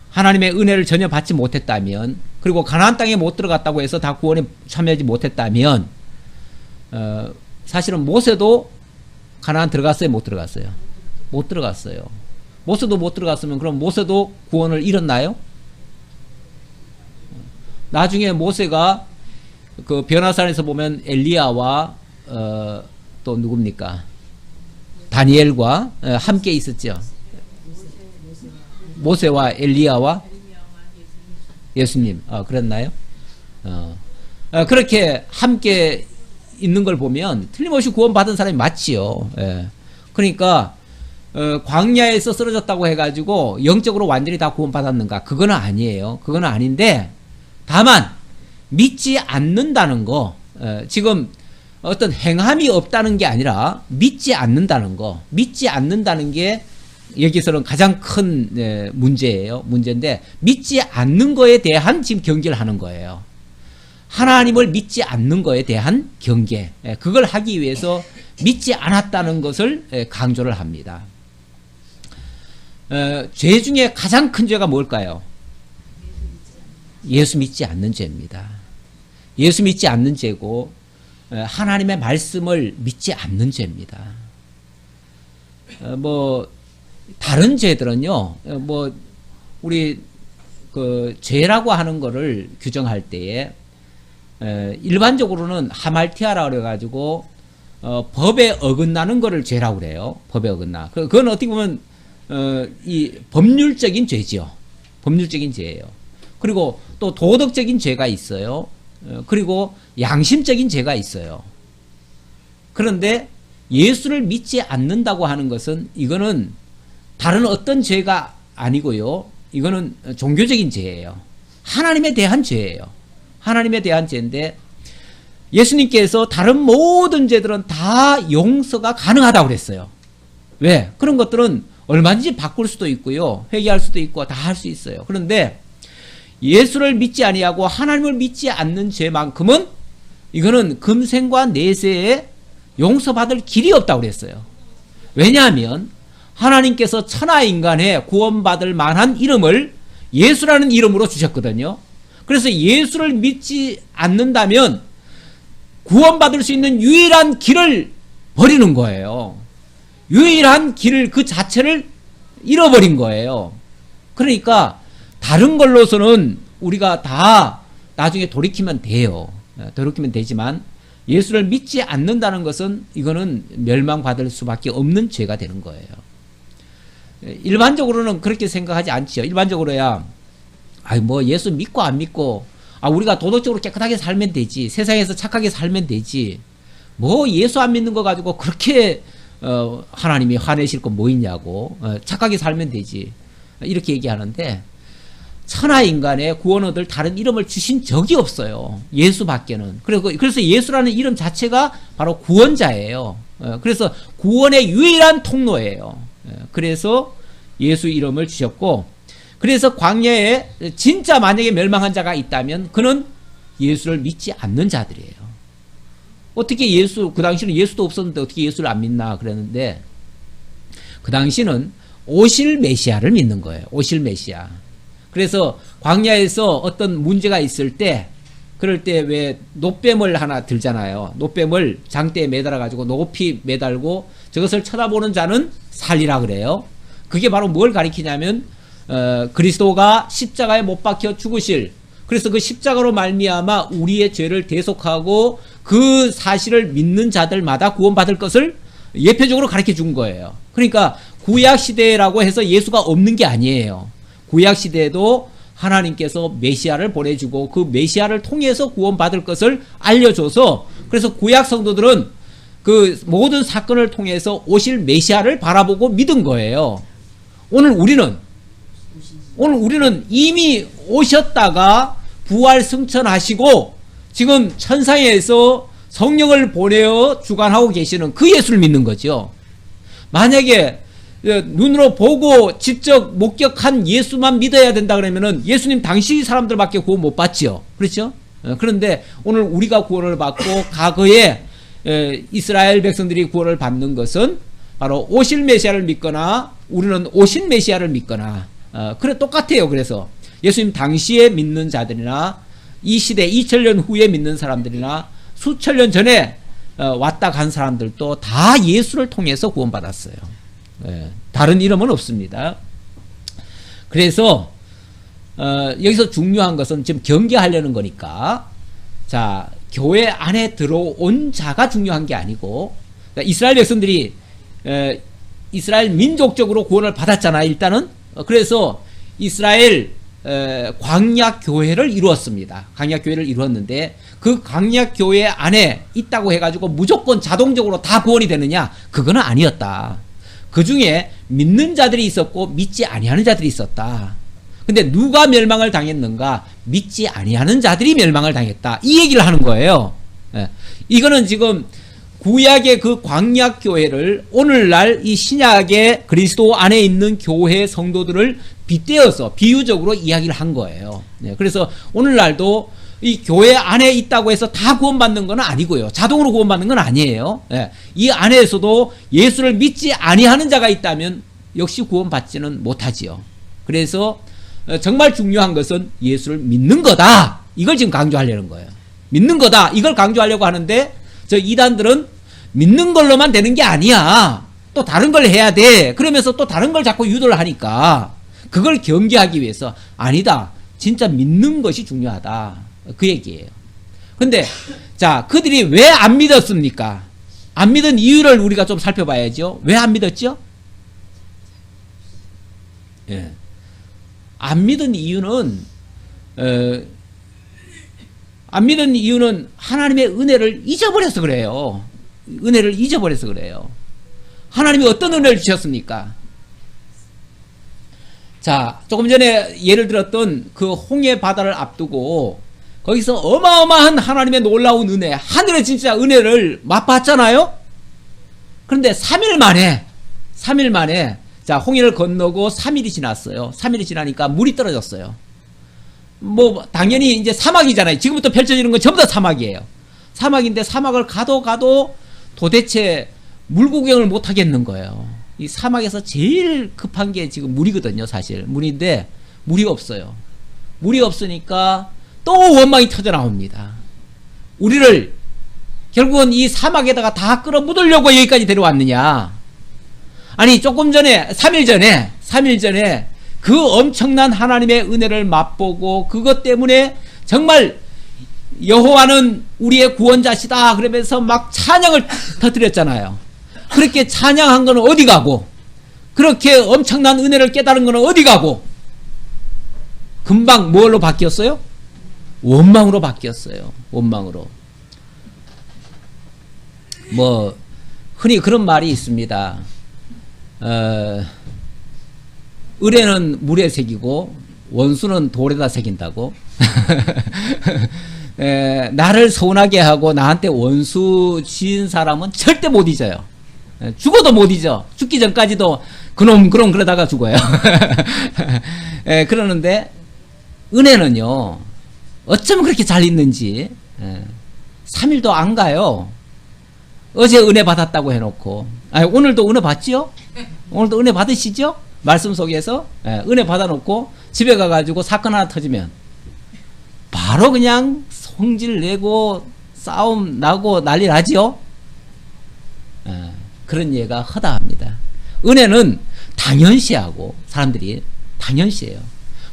하나님의 은혜를 전혀 받지 못했다면, 그리고 가나안 땅에 못 들어갔다고 해서 다 구원에 참여하지 못했다면, 사실은 모세도 가나안 들어갔어요, 못 들어갔어요? 못 들어갔어요. 모세도 못 들어갔으면 그럼 모세도 구원을 잃었나요? 나중에 모세가 그 변화산에서 보면 엘리야와 또 누굽니까? 다니엘과 함께 있었죠. 모세와 엘리야와 예수님. 그랬나요? 그렇게 함께 있는 걸 보면 틀림없이 구원받은 사람이 맞지요. 예. 그러니까 광야에서 쓰러졌다고 해가지고 영적으로 완전히 다 구원받았는가? 그거는 아니에요. 그거는 아닌데, 다만 믿지 않는다는 거, 지금 어떤 행함이 없다는 게 아니라 믿지 않는다는 거, 믿지 않는다는 게 여기서는 가장 큰 문제예요. 문제인데, 믿지 않는 거에 대한 지금 경계를 하는 거예요. 하나님을 믿지 않는 거에 대한 경계, 그걸 하기 위해서 믿지 않았다는 것을 강조를 합니다. 죄 중에 가장 큰 죄가 뭘까요? 예수 믿지 않는 죄입니다. 예수 믿지 않는 죄고 하나님의 말씀을 믿지 않는 죄입니다. 뭐 다른 죄들은요, 뭐 우리 그 죄라고 하는 거를 규정할 때에 일반적으로는 하말티아라 그래가지고 법에 어긋나는 거를 죄라고 그래요. 법에 어긋나. 그건 어떻게 보면 이 법률적인 죄지요. 법률적인 죄예요. 그리고 또 도덕적인 죄가 있어요. 그리고 양심적인 죄가 있어요. 그런데 예수를 믿지 않는다고 하는 것은 이거는 다른 어떤 죄가 아니고요. 이거는 종교적인 죄예요. 하나님에 대한 죄예요. 하나님에 대한 죄인데, 예수님께서 다른 모든 죄들은 다 용서가 가능하다고 그랬어요. 왜? 그런 것들은 얼마든지 바꿀 수도 있고요. 회개할 수도 있고 다 할 수 있어요. 그런데 예수를 믿지 아니하고 하나님을 믿지 않는 죄만큼은 이거는 금생과 내세에 용서받을 길이 없다고 그랬어요. 왜냐하면 하나님께서 천하 인간에 구원받을 만한 이름을 예수라는 이름으로 주셨거든요. 그래서 예수를 믿지 않는다면 구원받을 수 있는 유일한 길을 버리는 거예요. 유일한 길을 그 자체를 잃어버린 거예요. 그러니까 다른 걸로서는 우리가 다 나중에 돌이키면 돼요. 돌이키면 되지만 예수를 믿지 않는다는 것은 이거는 멸망받을 수밖에 없는 죄가 되는 거예요. 일반적으로는 그렇게 생각하지 않지요. 일반적으로야 뭐 예수 믿고 안 믿고 우리가 도덕적으로 깨끗하게 살면 되지, 세상에서 착하게 살면 되지, 뭐 예수 안 믿는 거 가지고 그렇게 하나님이 화내실 거 뭐 있냐고, 착하게 살면 되지, 이렇게 얘기하는데 천하 인간의 구원 얻을 다른 이름을 주신 적이 없어요. 예수밖에는. 그래서 예수라는 이름 자체가 바로 구원자예요. 그래서 구원의 유일한 통로예요. 그래서 예수 이름을 주셨고, 그래서 광야에 진짜 만약에 멸망한 자가 있다면 그는 예수를 믿지 않는 자들이에요. 어떻게 그 당시는 예수도 없었는데 어떻게 예수를 안 믿나 그랬는데, 그 당시는 오실 메시아를 믿는 거예요. 오실 메시아. 그래서 광야에서 어떤 문제가 있을 때, 그럴 때 왜 놋뱀을 하나 들잖아요. 놋뱀을 장대에 매달아 가지고 높이 매달고 저것을 쳐다보는 자는 살리라 그래요. 그게 바로 뭘 가리키냐면 그리스도가 십자가에 못 박혀 죽으실, 그래서 그 십자가로 말미암아 우리의 죄를 대속하고 그 사실을 믿는 자들마다 구원받을 것을 예표적으로 가르쳐 준 거예요. 그러니까 구약 시대라고 해서 예수가 없는 게 아니에요. 구약 시대에도 하나님께서 메시아를 보내주고 그 메시아를 통해서 구원받을 것을 알려줘서, 그래서 구약 성도들은 그 모든 사건을 통해서 오실 메시아를 바라보고 믿은 거예요. 오늘 우리는 이미 오셨다가 부활 승천하시고 지금 천상에서 성령을 보내어 주관하고 계시는 그 예수를 믿는 거죠. 만약에 눈으로 보고 직접 목격한 예수만 믿어야 된다 그러면은 예수님 당시 사람들밖에 구원 못 받지요. 그렇죠? 그런데 오늘 우리가 구원을 받고 과거에 이스라엘 백성들이 구원을 받는 것은 바로 오실 메시아를 믿거나 우리는 오신 메시아를 믿거나 그래 똑같아요. 그래서 예수님 당시에 믿는 자들이나 이 시대 2000년 후에 믿는 사람들이나 수천 년 전에 왔다 간 사람들도 다 예수를 통해서 구원받았어요. 다른 이름은 없습니다. 그래서 여기서 중요한 것은 지금 경계하려는 거니까, 자, 교회 안에 들어온 자가 중요한 게 아니고, 이스라엘 백성들이 이스라엘 민족적으로 구원을 받았잖아요. 일단은. 그래서 이스라엘 광야교회를 이루었습니다. 광야교회를 이루었는데 그 광야교회 안에 있다고 해가지고 무조건 자동적으로 다 구원이 되느냐? 그거는 아니었다. 그 중에 믿는 자들이 있었고 믿지 아니하는 자들이 있었다. 근데 누가 멸망을 당했는가? 믿지 아니하는 자들이 멸망을 당했다. 이 얘기를 하는 거예요. 이거는 지금 구약의 그 광야교회를 오늘날 이 신약의 그리스도 안에 있는 교회 성도들을 빗대어서 비유적으로 이야기를 한 거예요. 그래서 오늘날도 이 교회 안에 있다고 해서 다 구원받는 건 아니고요. 자동으로 구원받는 건 아니에요. 이 안에서도 예수를 믿지 아니하는 자가 있다면 역시 구원받지는 못하지요. 그래서 정말 중요한 것은 예수를 믿는 거다. 이걸 지금 강조하려는 거예요. 믿는 거다. 이걸 강조하려고 하는데 저 이단들은 믿는 걸로만 되는 게 아니야. 또 다른 걸 해야 돼. 그러면서 또 다른 걸 자꾸 유도를 하니까 그걸 경계하기 위해서 아니다. 진짜 믿는 것이 중요하다. 그 얘기예요. 근데 자, 그들이 왜 안 믿었습니까? 안 믿은 이유를 우리가 좀 살펴봐야죠. 왜 안 믿었죠? 안 믿은 이유는 하나님의 은혜를 잊어버려서 그래요. 은혜를 잊어버려서 그래요. 하나님이 어떤 은혜를 주셨습니까? 자, 조금 전에 예를 들었던 그 홍해 바다를 앞두고 거기서 어마어마한 하나님의 놀라운 은혜, 하늘의 진짜 은혜를 맛봤잖아요? 그런데 3일 만에 자, 홍해를 건너고 3일이 지났어요. 3일이 지나니까 물이 떨어졌어요. 뭐 당연히 이제 사막이잖아요. 지금부터 펼쳐지는 건 전부 다 사막이에요. 사막인데 사막을 가도 도대체 물 구경을 못 하겠는 거예요. 이 사막에서 제일 급한 게 지금 물이거든요. 사실 물인데 물이 없어요. 물이 없으니까 또 원망이 터져 나옵니다. 우리를 결국은 이 사막에다가 다 끌어묻으려고 여기까지 데려왔느냐. 아니 조금 전에 3일 전에 그 엄청난 하나님의 은혜를 맛보고 그것 때문에 정말 여호와는 우리의 구원자시다 그러면서 막 찬양을 터뜨렸잖아요. 그렇게 찬양한 거는 어디 가고, 그렇게 엄청난 은혜를 깨달은 거는 어디 가고, 금방 뭘로 바뀌었어요? 원망으로 바뀌었어요. 원망으로. 뭐 흔히 그런 말이 있습니다. 의뢰는 물에 새기고 원수는 돌에다 새긴다고. 나를 서운하게 하고 나한테 원수 지은 사람은 절대 못 잊어요. 죽어도 못 잊어. 죽기 전까지도 그놈 그러다가 죽어요. 그러는데 은혜는요, 어쩌면 그렇게 잘 잊는지 3일도 안 가요. 어제 은혜 받았다고 해놓고, 아니, 오늘도 은혜 받지요? 오늘도 은혜 받으시죠? 말씀 속에서 은혜 받아놓고 집에 가가지고 사건 하나 터지면 바로 그냥 성질 내고 싸움 나고 난리 나지요? 그런 예가 허다합니다. 은혜는 당연시하고 사람들이 당연시해요.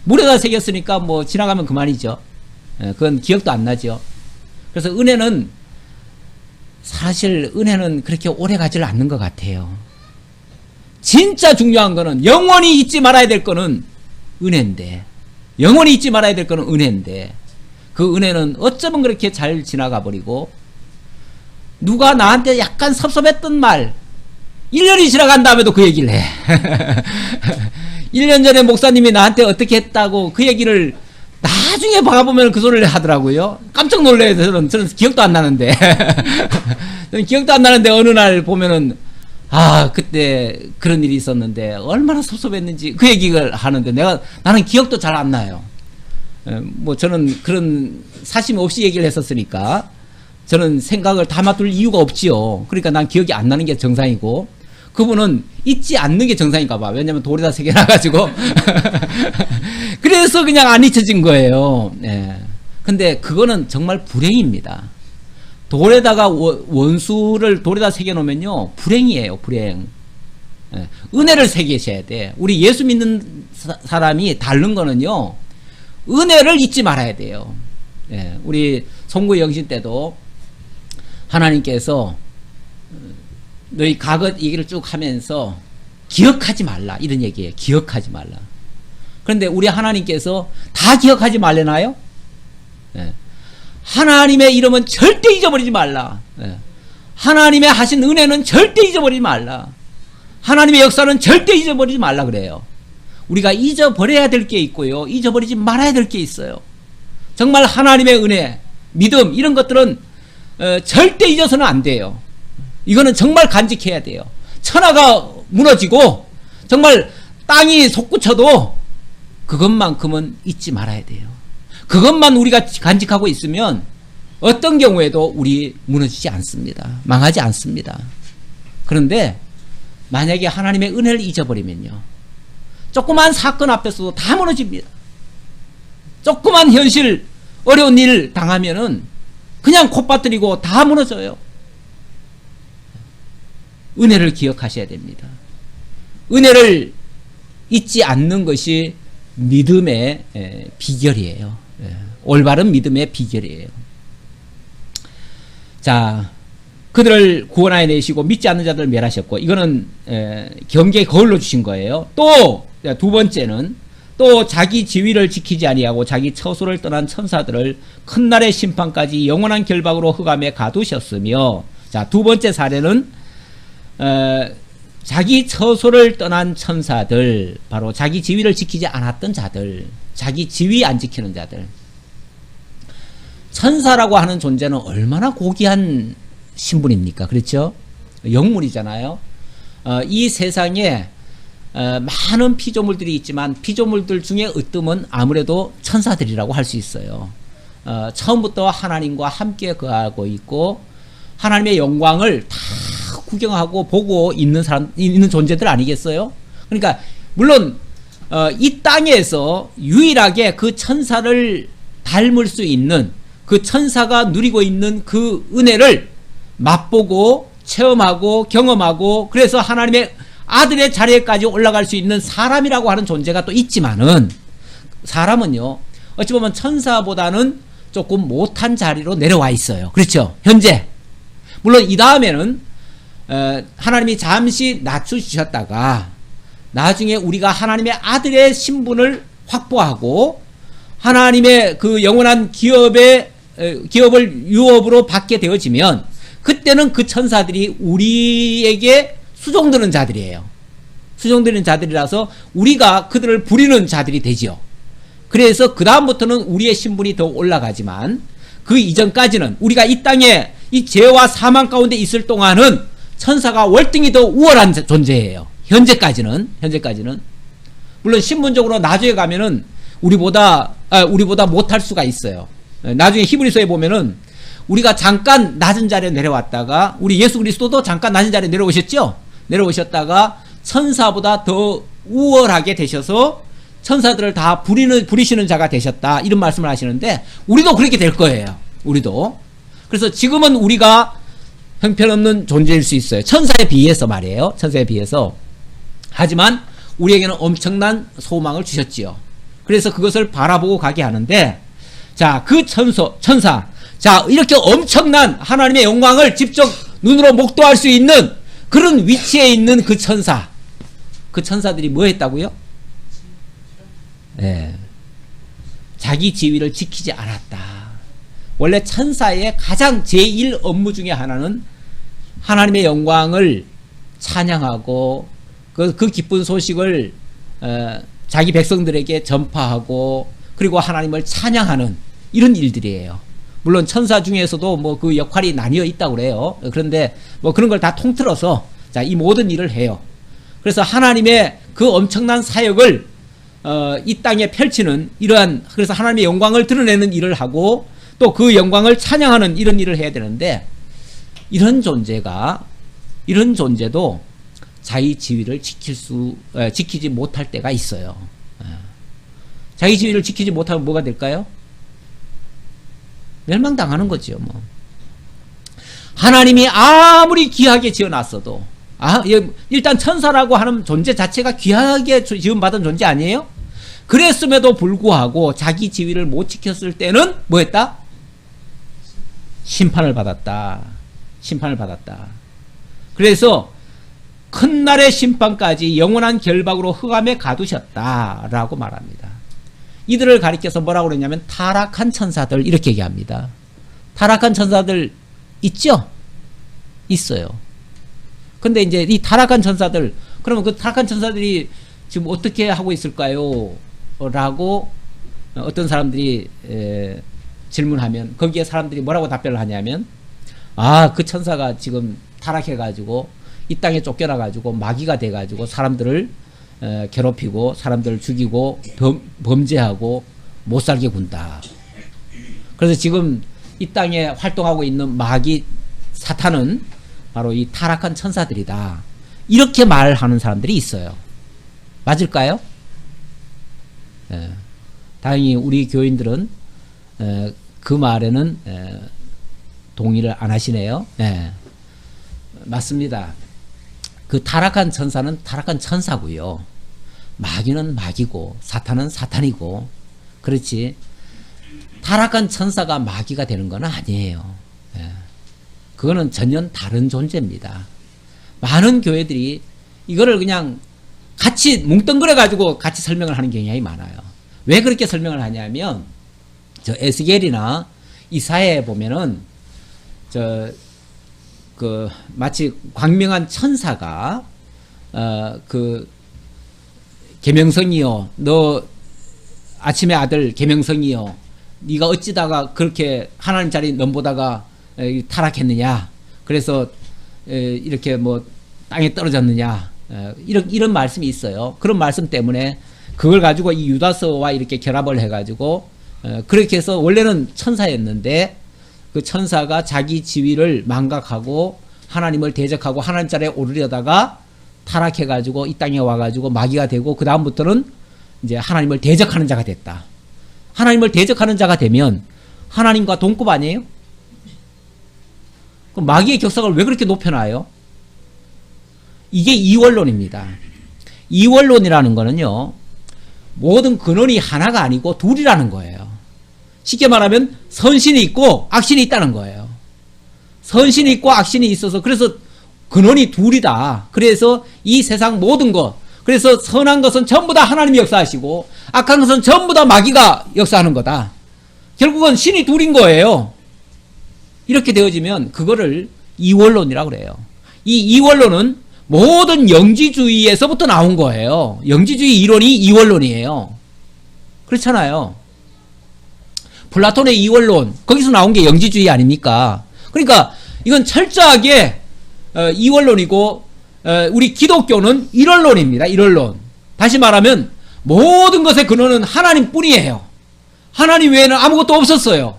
물에다 새겼으니까 뭐 지나가면 그만이죠. 그건 기억도 안 나죠. 그래서 은혜는 사실 은혜는 그렇게 오래 가지를 않는 것 같아요. 진짜 중요한 거는 영원히 잊지 말아야 될 거는 은혜인데, 영원히 잊지 말아야 될 거는 은혜인데, 그 은혜는 어쩌면 그렇게 잘 지나가 버리고, 누가 나한테 약간 섭섭했던 말 1년이 지나간 다음에도 그 얘기를 해. 1년 전에 목사님이 나한테 어떻게 했다고 그 얘기를 나중에 봐보면 그 소리를 하더라고요. 깜짝 놀라요. 저는 기억도 안 나는데. 저는 기억도 안 나는데 어느 날 보면은, 아, 그때 그런 일이 있었는데 얼마나 섭섭했는지 그 얘기를 하는데 나는 기억도 잘 안 나요. 뭐 저는 그런 사심 없이 얘기를 했었으니까 저는 생각을 담아둘 이유가 없지요. 그러니까 난 기억이 안 나는 게 정상이고, 그분은 잊지 않는 게 정상인가 봐. 왜냐면 돌에다 새겨놔가지고. 그래서 그냥 안 잊혀진 거예요. 근데 그거는 정말 불행입니다. 돌에다가 원수를 돌에다 새겨놓으면요, 불행이에요. 불행. 은혜를 새기셔야 돼. 우리 예수 믿는 사람이 다른 거는요, 은혜를 잊지 말아야 돼요. 우리 송구 영신 때도 하나님께서 너희 과거 얘기를 쭉 하면서 기억하지 말라 이런 얘기예요. 기억하지 말라. 그런데 우리 하나님께서 다 기억하지 말래나요? 하나님의 이름은 절대 잊어버리지 말라. 하나님의 하신 은혜는 절대 잊어버리지 말라. 하나님의 역사는 절대 잊어버리지 말라 그래요. 우리가 잊어버려야 될 게 있고요, 잊어버리지 말아야 될 게 있어요. 정말 하나님의 은혜, 믿음 이런 것들은 절대 잊어서는 안 돼요. 이거는 정말 간직해야 돼요. 천하가 무너지고 정말 땅이 솟구쳐도 그것만큼은 잊지 말아야 돼요. 그것만 우리가 간직하고 있으면 어떤 경우에도 우리 무너지지 않습니다. 망하지 않습니다. 그런데 만약에 하나님의 은혜를 잊어버리면요, 조그만 사건 앞에서도 다 무너집니다. 조그만 현실 어려운 일 당하면은 그냥 콧바뜨리고 다 무너져요. 은혜를 기억하셔야 됩니다. 은혜를 잊지 않는 것이 믿음의 비결이에요. 올바른 믿음의 비결이에요. 자, 그들을 구원하여 내시고 믿지 않는 자들을 멸하셨고, 이거는 경계의 거울로 주신 거예요. 또 두 번째는 또 자기 지위를 지키지 아니하고 자기 처소를 떠난 천사들을 큰 날의 심판까지 영원한 결박으로 흑암에 가두셨으며, 자, 두 번째 사례는 자기 처소를 떠난 천사들, 바로 자기 지위를 지키지 않았던 자들, 자기 지위 안 지키는 자들. 천사라고 하는 존재는 얼마나 고귀한 신분입니까? 그렇죠? 영물이잖아요. 이 세상에 많은 피조물들이 있지만 피조물들 중에 으뜸은 아무래도 천사들이라고 할 수 있어요. 처음부터 하나님과 함께 거하고 있고 하나님의 영광을 다 구경하고 보고 있는 존재들 아니겠어요? 그러니까 물론 이 땅에서 유일하게 그 천사를 닮을 수 있는, 그 천사가 누리고 있는 그 은혜를 맛보고 체험하고 경험하고, 그래서 하나님의 아들의 자리에까지 올라갈 수 있는 사람이라고 하는 존재가 또 있지만은, 사람은요 어찌 보면 천사보다는 조금 못한 자리로 내려와 있어요. 그렇죠? 현재. 물론 이 다음에는 하나님이 잠시 낮추셨다가 나중에 우리가 하나님의 아들의 신분을 확보하고 하나님의 그 영원한 기업을 유업으로 받게 되어지면, 그때는 그 천사들이 우리에게 수종드는 자들이에요. 수종드는 자들이라서 우리가 그들을 부리는 자들이 되지요. 그래서 그 다음부터는 우리의 신분이 더 올라가지만, 그 이전까지는 우리가 이 땅에 이 죄와 사망 가운데 있을 동안은 천사가 월등히 더 우월한 존재예요. 현재까지는. 물론 신분적으로 나중에 가면은 우리보다 못할 수가 있어요. 나중에 히브리서에 보면은 우리가 잠깐 낮은 자리에 내려왔다가, 우리 예수 그리스도도 잠깐 낮은 자리에 내려오셨죠? 내려오셨다가 천사보다 더 우월하게 되셔서 천사들을 다 부리시는 자가 되셨다, 이런 말씀을 하시는데, 우리도 그렇게 될 거예요. 우리도. 그래서 지금은 우리가 형편없는 존재일 수 있어요. 천사에 비해서 말이에요. 천사에 비해서. 하지만 우리에게는 엄청난 소망을 주셨지요. 그래서 그것을 바라보고 가게 하는데, 자, 그 천사, 자, 이렇게 엄청난 하나님의 영광을 직접 눈으로 목도할 수 있는 그런 위치에 있는 그 천사들이 뭐 했다고요? 네. 자기 지위를 지키지 않았다. 원래 천사의 가장 제1 업무 중에 하나는 하나님의 영광을 찬양하고 그 기쁜 소식을 자기 백성들에게 전파하고, 그리고 하나님을 찬양하는 이런 일들이에요. 물론 천사 중에서도 뭐 그 역할이 나뉘어 있다고 그래요. 그런데 뭐 그런 걸 다 통틀어서 자, 이 모든 일을 해요. 그래서 하나님의 그 엄청난 사역을 이 땅에 펼치는 이러한, 그래서 하나님의 영광을 드러내는 일을 하고 또 그 영광을 찬양하는 이런 일을 해야 되는데, 이런 존재도 자기 지위를 지키지 못할 때가 있어요. 자기 지위를 지키지 못하면 뭐가 될까요? 멸망당하는 거죠. 뭐. 하나님이 아무리 귀하게 지어놨어도, 일단 천사라고 하는 존재 자체가 귀하게 지음받은 존재 아니에요? 그랬음에도 불구하고 자기 지위를 못 지켰을 때는 뭐 했다? 심판을 받았다. 그래서 큰 날의 심판까지 영원한 결박으로 흑암에 가두셨다라고 말합니다. 이들을 가리켜서 뭐라고 그러냐면 타락한 천사들, 이렇게 얘기합니다. 타락한 천사들 있죠? 있어요. 근데 이제 이 타락한 천사들, 그러면 그 타락한 천사들이 지금 어떻게 하고 있을까요? 라고 어떤 사람들이 질문하면, 거기에 사람들이 뭐라고 답변을 하냐면, 그 천사가 지금 타락해가지고 이 땅에 쫓겨나가지고 마귀가 돼가지고 사람들을 괴롭히고 사람들을 죽이고 범죄하고 못살게 군다. 그래서 지금 이 땅에 활동하고 있는 마귀 사탄은 바로 이 타락한 천사들이다. 이렇게 말하는 사람들이 있어요. 맞을까요? 다행히 우리 교인들은 그 말에는 동의를 안 하시네요. 맞습니다. 그 타락한 천사는 타락한 천사고요. 마귀는 마귀고 사탄은 사탄이고, 그렇지. 타락한 천사가 마귀가 되는 건 아니에요. 그거는 전혀 다른 존재입니다. 많은 교회들이 이거를 그냥 같이 뭉뚱그려 가지고 같이 설명을 하는 경향이 많아요. 왜 그렇게 설명을 하냐면, 저 에스겔이나 이사야에 보면은 마치 광명한 천사가 계명성이여, 너 아침의 아들 계명성이여, 네가 어찌다가 그렇게 하나님 자리 넘보다가 타락했느냐, 그래서 이렇게 뭐 땅에 떨어졌느냐, 이런 말씀이 있어요. 그런 말씀 때문에 그걸 가지고 이 유다서와 이렇게 결합을 해가지고 그렇게 해서 원래는 천사였는데 그 천사가 자기 지위를 망각하고 하나님을 대적하고 하나님 자리에 오르려다가 타락해가지고 이 땅에 와가지고 마귀가 되고, 그 다음부터는 이제 하나님을 대적하는 자가 됐다. 하나님을 대적하는 자가 되면 하나님과 동급 아니에요? 그럼 마귀의 격상을 왜 그렇게 높여놔요? 이게 이원론입니다. 이원론이라는 거는요, 모든 근원이 하나가 아니고 둘이라는 거예요. 쉽게 말하면 선신이 있고 악신이 있다는 거예요. 선신이 있고 악신이 있어서 그래서 근원이 둘이다. 그래서 이 세상 모든 것, 그래서 선한 것은 전부 다 하나님이 역사하시고 악한 것은 전부 다 마귀가 역사하는 거다. 결국은 신이 둘인 거예요. 이렇게 되어지면 그거를 이원론이라고 그래요. 이 이원론은 모든 영지주의에서부터 나온 거예요. 영지주의 이론이 이원론이에요. 그렇잖아요. 플라톤의 이원론, 거기서 나온 게 영지주의 아닙니까? 그러니까 이건 철저하게 이원론이고, 우리 기독교는 일원론입니다. 일원론. 다시 말하면 모든 것의 근원은 하나님뿐이에요. 하나님 외에는 아무것도 없었어요.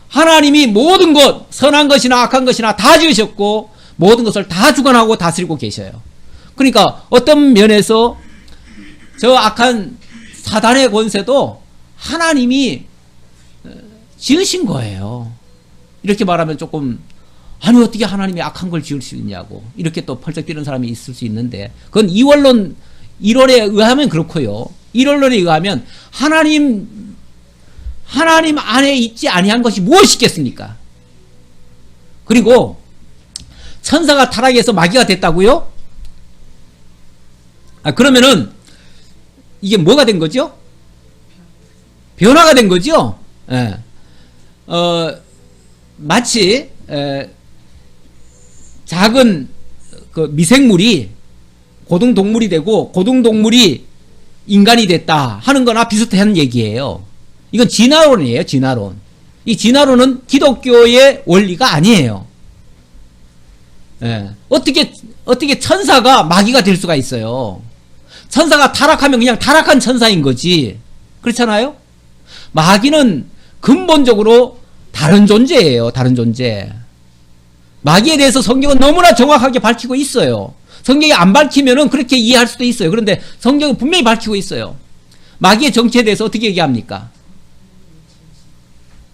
하나님이 모든 것, 선한 것이나 악한 것이나 다 지으셨고 모든 것을 다 주관하고 다스리고 계셔요. 그러니까 어떤 면에서 저 악한 사단의 권세도 하나님이 지으신 거예요. 이렇게 말하면 조금, 아니 어떻게 하나님이 악한 걸 지을 수 있냐고 이렇게 또 펄쩍 뛰는 사람이 있을 수 있는데, 그건 이원론 이론에 의하면 그렇고요. 이론론에 의하면 하나님 안에 있지 아니한 것이 무엇이 있겠습니까? 그리고 천사가 타락해서 마귀가 됐다고요? 그러면은 이게 뭐가 된 거죠? 변화가 된 거죠? 예. 마치 작은 그 미생물이 고등동물이 되고 고등동물이 인간이 됐다 하는 거나 비슷한 얘기예요. 이건 진화론이에요. 진화론. 이 진화론은 기독교의 원리가 아니에요. 예. 어떻게 천사가 마귀가 될 수가 있어요? 천사가 타락하면 그냥 타락한 천사인 거지. 그렇잖아요? 마귀는 근본적으로 다른 존재예요. 다른 존재. 마귀에 대해서 성경은 너무나 정확하게 밝히고 있어요. 성경이 안 밝히면은 그렇게 이해할 수도 있어요. 그런데 성경은 분명히 밝히고 있어요. 마귀의 정체에 대해서 어떻게 얘기합니까?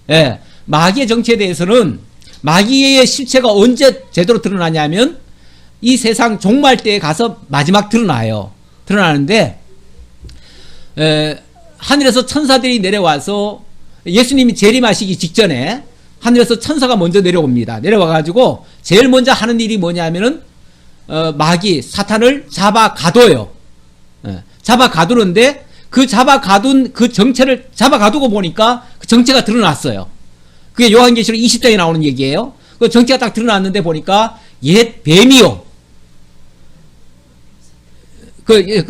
예, 마귀의 정체에 대해서는 마귀의 실체가 언제 제대로 드러나냐면 이 세상 종말 때에 가서 마지막 드러나요. 드러나는데 하늘에서 천사들이 내려와서 예수님이 재림하시기 직전에 하늘에서 천사가 먼저 내려옵니다. 내려와가지고 제일 먼저 하는 일이 뭐냐면은 마귀 사탄을 잡아 가둬요. 잡아 가두는데 그 잡아 가둔 그 정체를 잡아 가두고 보니까 그 정체가 드러났어요. 그게 요한계시록 20장에 나오는 얘기예요. 그 정체가 딱 드러났는데 보니까 옛 뱀이요.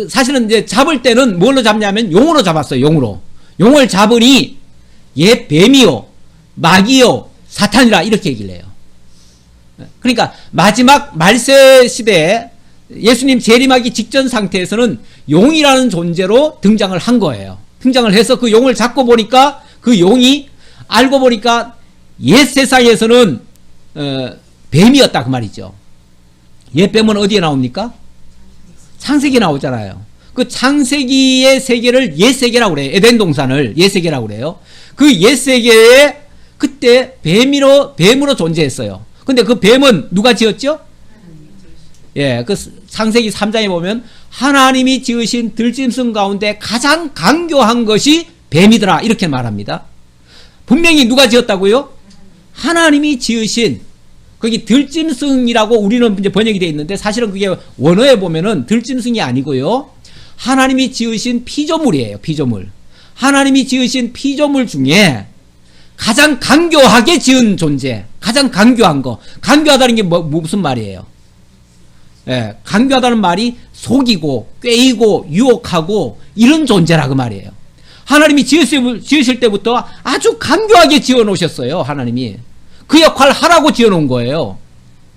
사실은 이제 잡을 때는 뭘로 잡냐면 용으로 잡았어요. 용으로. 용을 잡으니 옛 뱀이요, 마귀요, 사탄이라 이렇게 얘기를 해요. 그러니까 마지막 말세 시대에 예수님 재림하기 직전 상태에서는 용이라는 존재로 등장을 한 거예요. 등장을 해서 그 용을 잡고 보니까 그 용이 알고 보니까 옛 세상에서는 뱀이었다 그 말이죠. 옛 뱀은 어디에 나옵니까? 창세기 나오잖아요. 그 창세기의 세계를 옛 세계라고 그래요. 에덴 동산을 옛 세계라고 그래요. 그 옛 세계에 그때 뱀으로 존재했어요. 근데 그 뱀은 누가 지었죠? 예, 그 창세기 3장에 보면 하나님이 지으신 들짐승 가운데 가장 강교한 것이 뱀이더라 이렇게 말합니다. 분명히 누가 지었다고요? 하나님이 지으신, 거기 들짐승이라고 우리는 이제 번역이 되어 있는데 사실은 그게 원어에 보면은 들짐승이 아니고요. 하나님이 지으신 피조물이에요. 피조물. 하나님이 지으신 피조물 중에 가장 강교하게 지은 존재, 가장 강교한 거. 강교하다는 게 무슨 말이에요? 예, 강교하다는 말이 속이고 꾀이고 유혹하고 이런 존재라 그 말이에요. 하나님이 지으실 때부터 아주 강교하게 지어 놓으셨어요. 하나님이 그 역할 하라고 지어 놓은 거예요.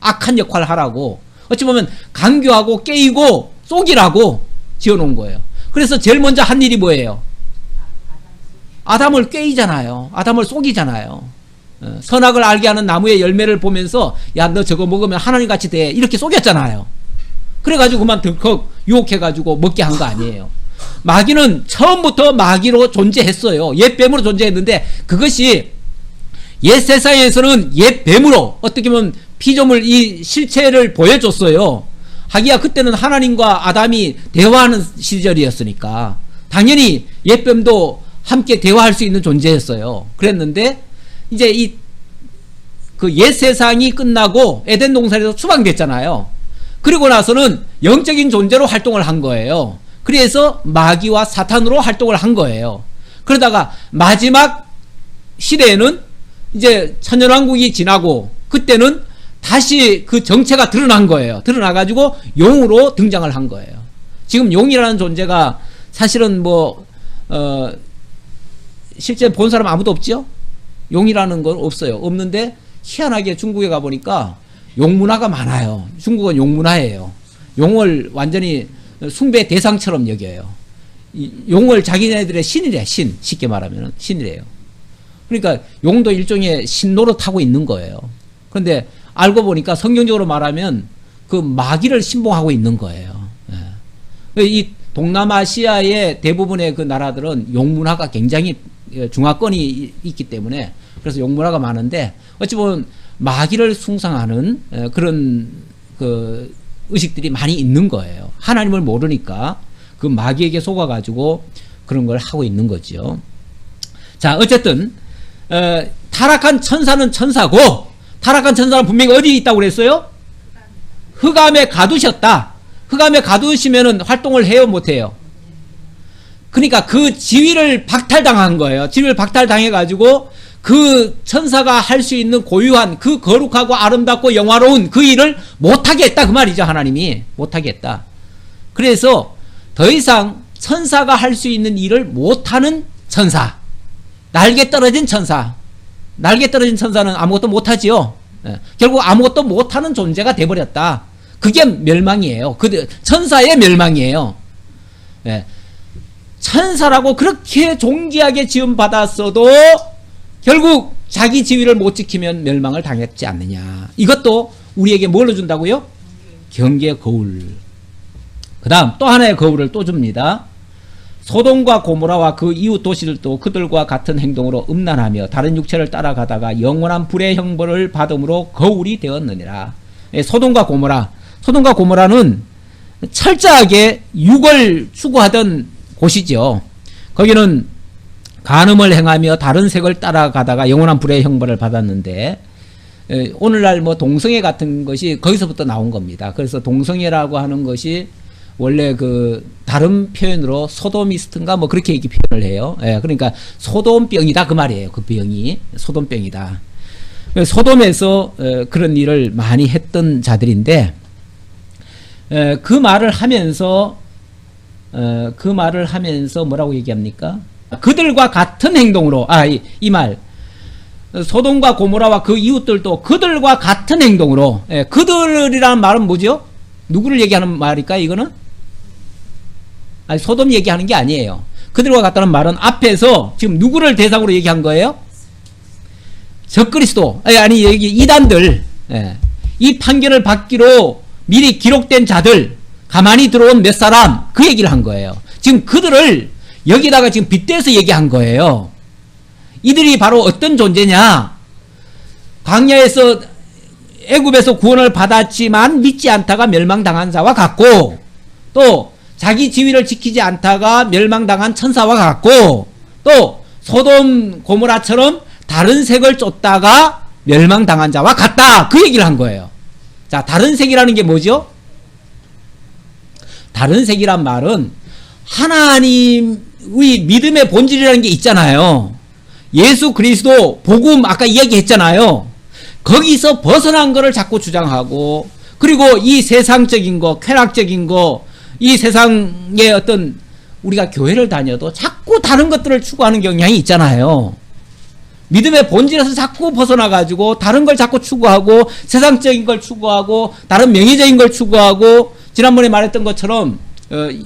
악한 역할 하라고. 어찌 보면 강교하고 꾀이고 속이라고 지어 놓은 거예요. 그래서 제일 먼저 한 일이 뭐예요? 아담을 꾀이잖아요. 아담을 속이잖아요. 선악을 알게 하는 나무의 열매를 보면서 야, 너 저거 먹으면 하나님같이 돼 이렇게 속였잖아요. 그래가지고 그만 덜컥 유혹해가지고 먹게 한 거 아니에요. 마귀는 처음부터 마귀로 존재했어요. 옛 뱀으로 존재했는데 그것이 옛 세상에서는 옛 뱀으로 어떻게 보면 피조물 이 실체를 보여줬어요. 하기야 그때는 하나님과 아담이 대화하는 시절이었으니까 당연히 옛뱀도 함께 대화할 수 있는 존재였어요. 그랬는데 이제 이 그 옛 세상이 끝나고 에덴 동산에서 추방됐잖아요. 그리고 나서는 영적인 존재로 활동을 한 거예요. 그래서 마귀와 사탄으로 활동을 한 거예요. 그러다가 마지막 시대에는 이제 천년왕국이 지나고 그때는 다시 그 정체가 드러난 거예요. 드러나가지고 용으로 등장을 한 거예요. 지금 용이라는 존재가 사실은 실제 본 사람 아무도 없죠? 용이라는 건 없어요. 없는데 희한하게 중국에 가보니까 용 문화가 많아요. 중국은 용 문화예요. 용을 완전히 숭배 대상처럼 여겨요. 용을 자기네들의 신이래, 신. 쉽게 말하면 신이래요. 그러니까 용도 일종의 신 노릇하고 있는 거예요. 그런데 알고 보니까 성경적으로 말하면 그 마귀를 신봉하고 있는 거예요. 이 동남아시아의 대부분의 그 나라들은 용 문화가 굉장히 중화권이 있기 때문에 그래서 용 문화가 많은데 어찌 보면 마귀를 숭상하는 그런 그 의식들이 많이 있는 거예요. 하나님을 모르니까 그 마귀에게 속아가지고 그런 걸 하고 있는 거죠. 자, 어쨌든 타락한 천사는 천사고 타락한 천사는 분명히 어디 있다고 그랬어요? 흑암에 가두셨다. 흑암에 가두시면은 활동을 해요, 못해요? 그러니까 그 지위를 박탈당한 거예요. 지위를 박탈당해가지고 그 천사가 할 수 있는 고유한 그 거룩하고 아름답고 영화로운 그 일을 못하게 했다. 그 말이죠. 하나님이 못하게 했다. 그래서 더 이상 천사가 할 수 있는 일을 못하는 천사, 날개 떨어진 천사. 날개 떨어진 천사는 아무것도 못하지요. 결국 아무것도 못하는 존재가 돼버렸다. 그게 멸망이에요. 천사의 멸망이에요. 천사라고 그렇게 존귀하게 지음받았어도 결국 자기 지위를 못 지키면 멸망을 당했지 않느냐. 이것도 우리에게 뭘로 준다고요? 경계의 거울. 그 다음 또 하나의 거울을 또 줍니다. 소돔과 고모라와 그 이웃 도시들도 그들과 같은 행동으로 음란하며 다른 육체를 따라가다가 영원한 불의 형벌을 받음으로 거울이 되었느니라. 소돔과 고모라는 철저하게 육을 추구하던 곳이죠. 거기는 간음을 행하며 다른 색을 따라가다가 영원한 불의 형벌을 받았는데 오늘날 동성애 같은 것이 거기서부터 나온 겁니다. 그래서 동성애라고 하는 것이 원래 그 다른 표현으로 소도미스트인가 그렇게 얘기 표현을 해요. 그러니까 소돔병이다 그 말이에요. 그 병이 소돔병이다. 소돔에서 그런 일을 많이 했던 자들인데 그 말을 하면서 뭐라고 얘기합니까? 그들과 같은 행동으로 이 말 소돔과 고모라와 그 이웃들도 그들과 같은 행동으로 그들이라는 말은 뭐죠? 누구를 얘기하는 말일까 이거는? 소돔 얘기하는 게 아니에요. 그들과 같다는 말은 앞에서 지금 누구를 대상으로 얘기한 거예요? 적그리스도 여기 이단들 이 판결을 받기로 미리 기록된 자들 가만히 들어온 몇 사람 그 얘기를 한 거예요. 지금 그들을 여기다가 지금 빗대서 얘기한 거예요. 이들이 바로 어떤 존재냐? 광야에서 애굽에서 구원을 받았지만 믿지 않다가 멸망당한 자와 같고 또 자기 지위를 지키지 않다가 멸망당한 천사와 같고 또 소돔 고모라처럼 다른 색을 쫓다가 멸망당한 자와 같다. 그 얘기를 한 거예요. 자, 다른 색이라는 게 뭐죠? 다른 색이란 말은 하나님의 믿음의 본질이라는 게 있잖아요. 예수 그리스도 복음 아까 이야기했잖아요. 거기서 벗어난 거를 자꾸 주장하고 그리고 이 세상적인 거 쾌락적인 거 이 세상의 어떤 우리가 교회를 다녀도 자꾸 다른 것들을 추구하는 경향이 있잖아요. 믿음의 본질에서 자꾸 벗어나가지고 다른 걸 자꾸 추구하고 세상적인 걸 추구하고 다른 명예적인 걸 추구하고 지난번에 말했던 것처럼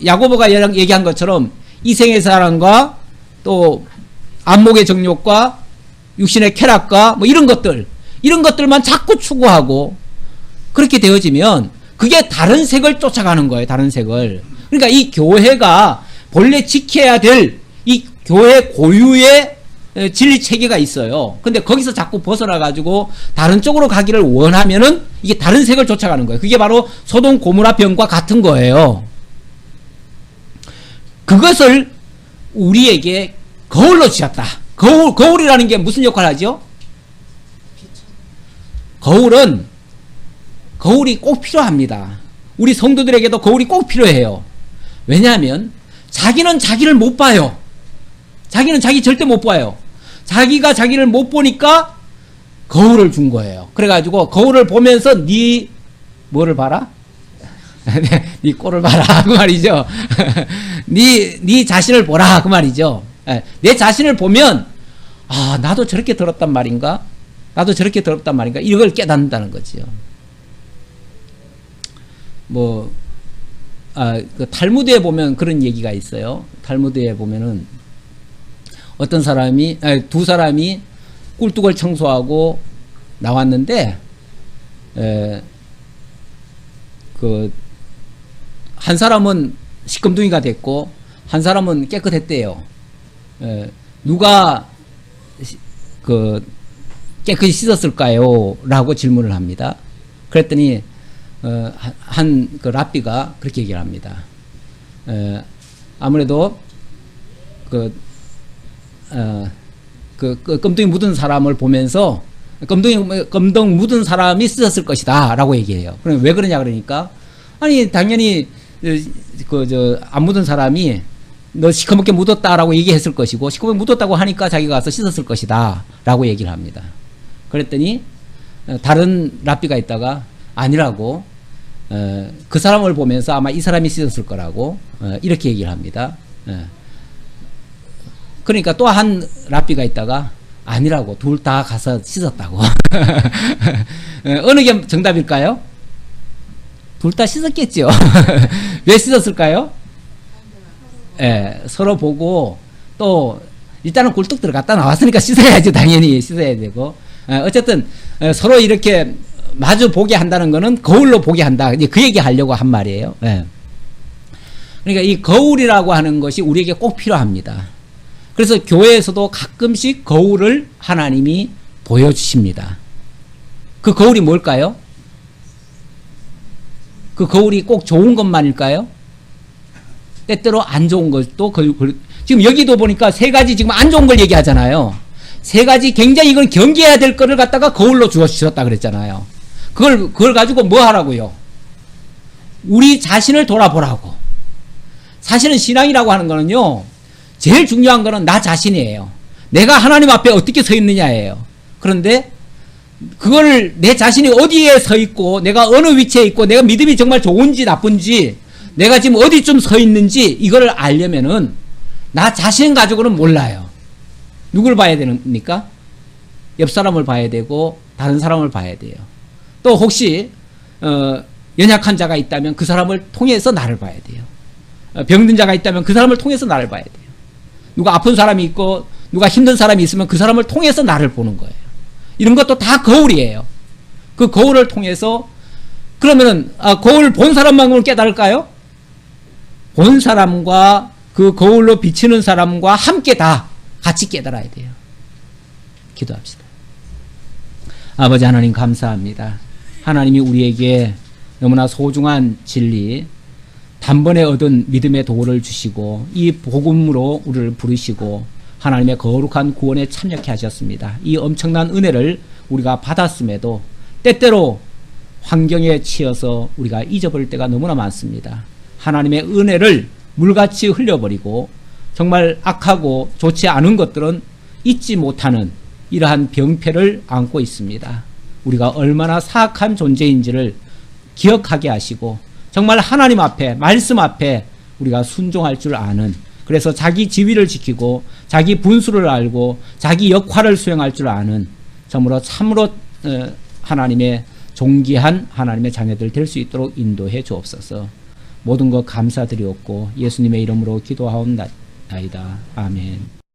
야고보가 얘기한 것처럼 이생의 사랑과 또 안목의 정욕과 육신의 쾌락과 이런 것들만 자꾸 추구하고 그렇게 되어지면 그게 다른 색을 쫓아가는 거예요. 다른 색을. 그러니까 이 교회가 본래 지켜야 될 이 교회 고유의 진리 체계가 있어요. 근데 거기서 자꾸 벗어나 가지고 다른 쪽으로 가기를 원하면은 이게 다른 색을 쫓아가는 거예요. 그게 바로 소돔 고모라 병과 같은 거예요. 그것을 우리에게 거울로 주셨다. 거울이라는 게 무슨 역할을 하죠? 거울이 꼭 필요합니다. 우리 성도들에게도 거울이 꼭 필요해요. 왜냐하면 자기는 자기를 못 봐요. 자기는 자기 절대 못 봐요. 자기가 자기를 못 보니까 거울을 준 거예요. 그래가지고 거울을 보면서 네 뭐를 봐라? 네 꼴을 봐라 그 말이죠. 네 자신을 보라 그 말이죠. 내 자신을 보면 아 나도 저렇게 들었단 말인가? 나도 저렇게 더럽단 말인가? 이걸 깨닫는다는 거지요. 그 탈무드에 보면 그런 얘기가 있어요. 탈무드에 보면은 어떤 사람이, 두 사람이 꿀뚝을 청소하고 나왔는데, 한 사람은 시금둥이가 됐고, 한 사람은 깨끗했대요. 누가, 깨끗이 씻었을까요? 라고 질문을 합니다. 그랬더니 그 랍비가 그렇게 얘기를 합니다. 아무래도 껌둥이 묻은 사람을 보면서 껌덩 묻은 사람이 씻었을 것이다 라고 얘기해요. 그럼 왜 그러냐 그러니까 아니 당연히 안 묻은 사람이 너 시커멓게 묻었다라고 얘기했을 것이고 시커멓게 묻었다고 하니까 자기가 가서 씻었을 것이다 라고 얘기를 합니다. 그랬더니 다른 랍비가 있다가 아니라고 그 사람을 보면서 아마 이 사람이 씻었을 거라고 이렇게 얘기를 합니다. 그러니까 또 한 랍비가 있다가 아니라고 둘 다 가서 씻었다고. 어느 게 정답일까요? 둘 다 씻었겠죠. 왜 씻었을까요? 서로 보고 또 일단은 굴뚝 들어갔다 나왔으니까 씻어야죠. 당연히 씻어야 되고 어쨌든 서로 이렇게 마주 보게 한다는 거는 거울로 보게 한다. 이제 그 얘기 하려고 한 말이에요. 그러니까 이 거울이라고 하는 것이 우리에게 꼭 필요합니다. 그래서 교회에서도 가끔씩 거울을 하나님이 보여주십니다. 그 거울이 뭘까요? 그 거울이 꼭 좋은 것만일까요? 때때로 안 좋은 것도 지금 여기도 보니까 세 가지 지금 안 좋은 걸 얘기하잖아요. 세 가지 굉장히 이건 경계해야 될 거를 갖다가 거울로 주셨다 그랬잖아요. 그걸 가지고 뭐 하라고요? 우리 자신을 돌아보라고. 사실은 신앙이라고 하는 거는요, 제일 중요한 거는 나 자신이에요. 내가 하나님 앞에 어떻게 서 있느냐예요. 그런데 그걸 내 자신이 어디에 서 있고 내가 어느 위치에 있고 내가 믿음이 정말 좋은지 나쁜지 내가 지금 어디쯤 서 있는지 이거를 알려면은 나 자신 가지고는 몰라요. 누굴 봐야 됩니까? 옆 사람을 봐야 되고 다른 사람을 봐야 돼요. 또 혹시 연약한 자가 있다면 그 사람을 통해서 나를 봐야 돼요. 병든 자가 있다면 그 사람을 통해서 나를 봐야 돼요. 누가 아픈 사람이 있고 누가 힘든 사람이 있으면 그 사람을 통해서 나를 보는 거예요. 이런 것도 다 거울이에요. 그 거울을 통해서 그러면은 거울 본 사람만큼은 깨달을까요? 본 사람과 그 거울로 비치는 사람과 함께 다 같이 깨달아야 돼요. 기도합시다. 아버지 하나님 감사합니다. 하나님이 우리에게 너무나 소중한 진리 단번에 얻은 믿음의 도를 주시고 이 복음으로 우리를 부르시고 하나님의 거룩한 구원에 참여케 하셨습니다. 이 엄청난 은혜를 우리가 받았음에도 때때로 환경에 치여서 우리가 잊어버릴 때가 너무나 많습니다. 하나님의 은혜를 물같이 흘려버리고 정말 악하고 좋지 않은 것들은 잊지 못하는 이러한 병폐를 안고 있습니다. 우리가 얼마나 사악한 존재인지를 기억하게 하시고 정말 하나님 앞에 말씀 앞에 우리가 순종할 줄 아는 그래서 자기 지위를 지키고 자기 분수를 알고 자기 역할을 수행할 줄 아는 참으로 하나님의 존귀한 하나님의 자녀들 될 수 있도록 인도해 주옵소서. 모든 것 감사드리옵고 예수님의 이름으로 기도하옵나이다. 아멘.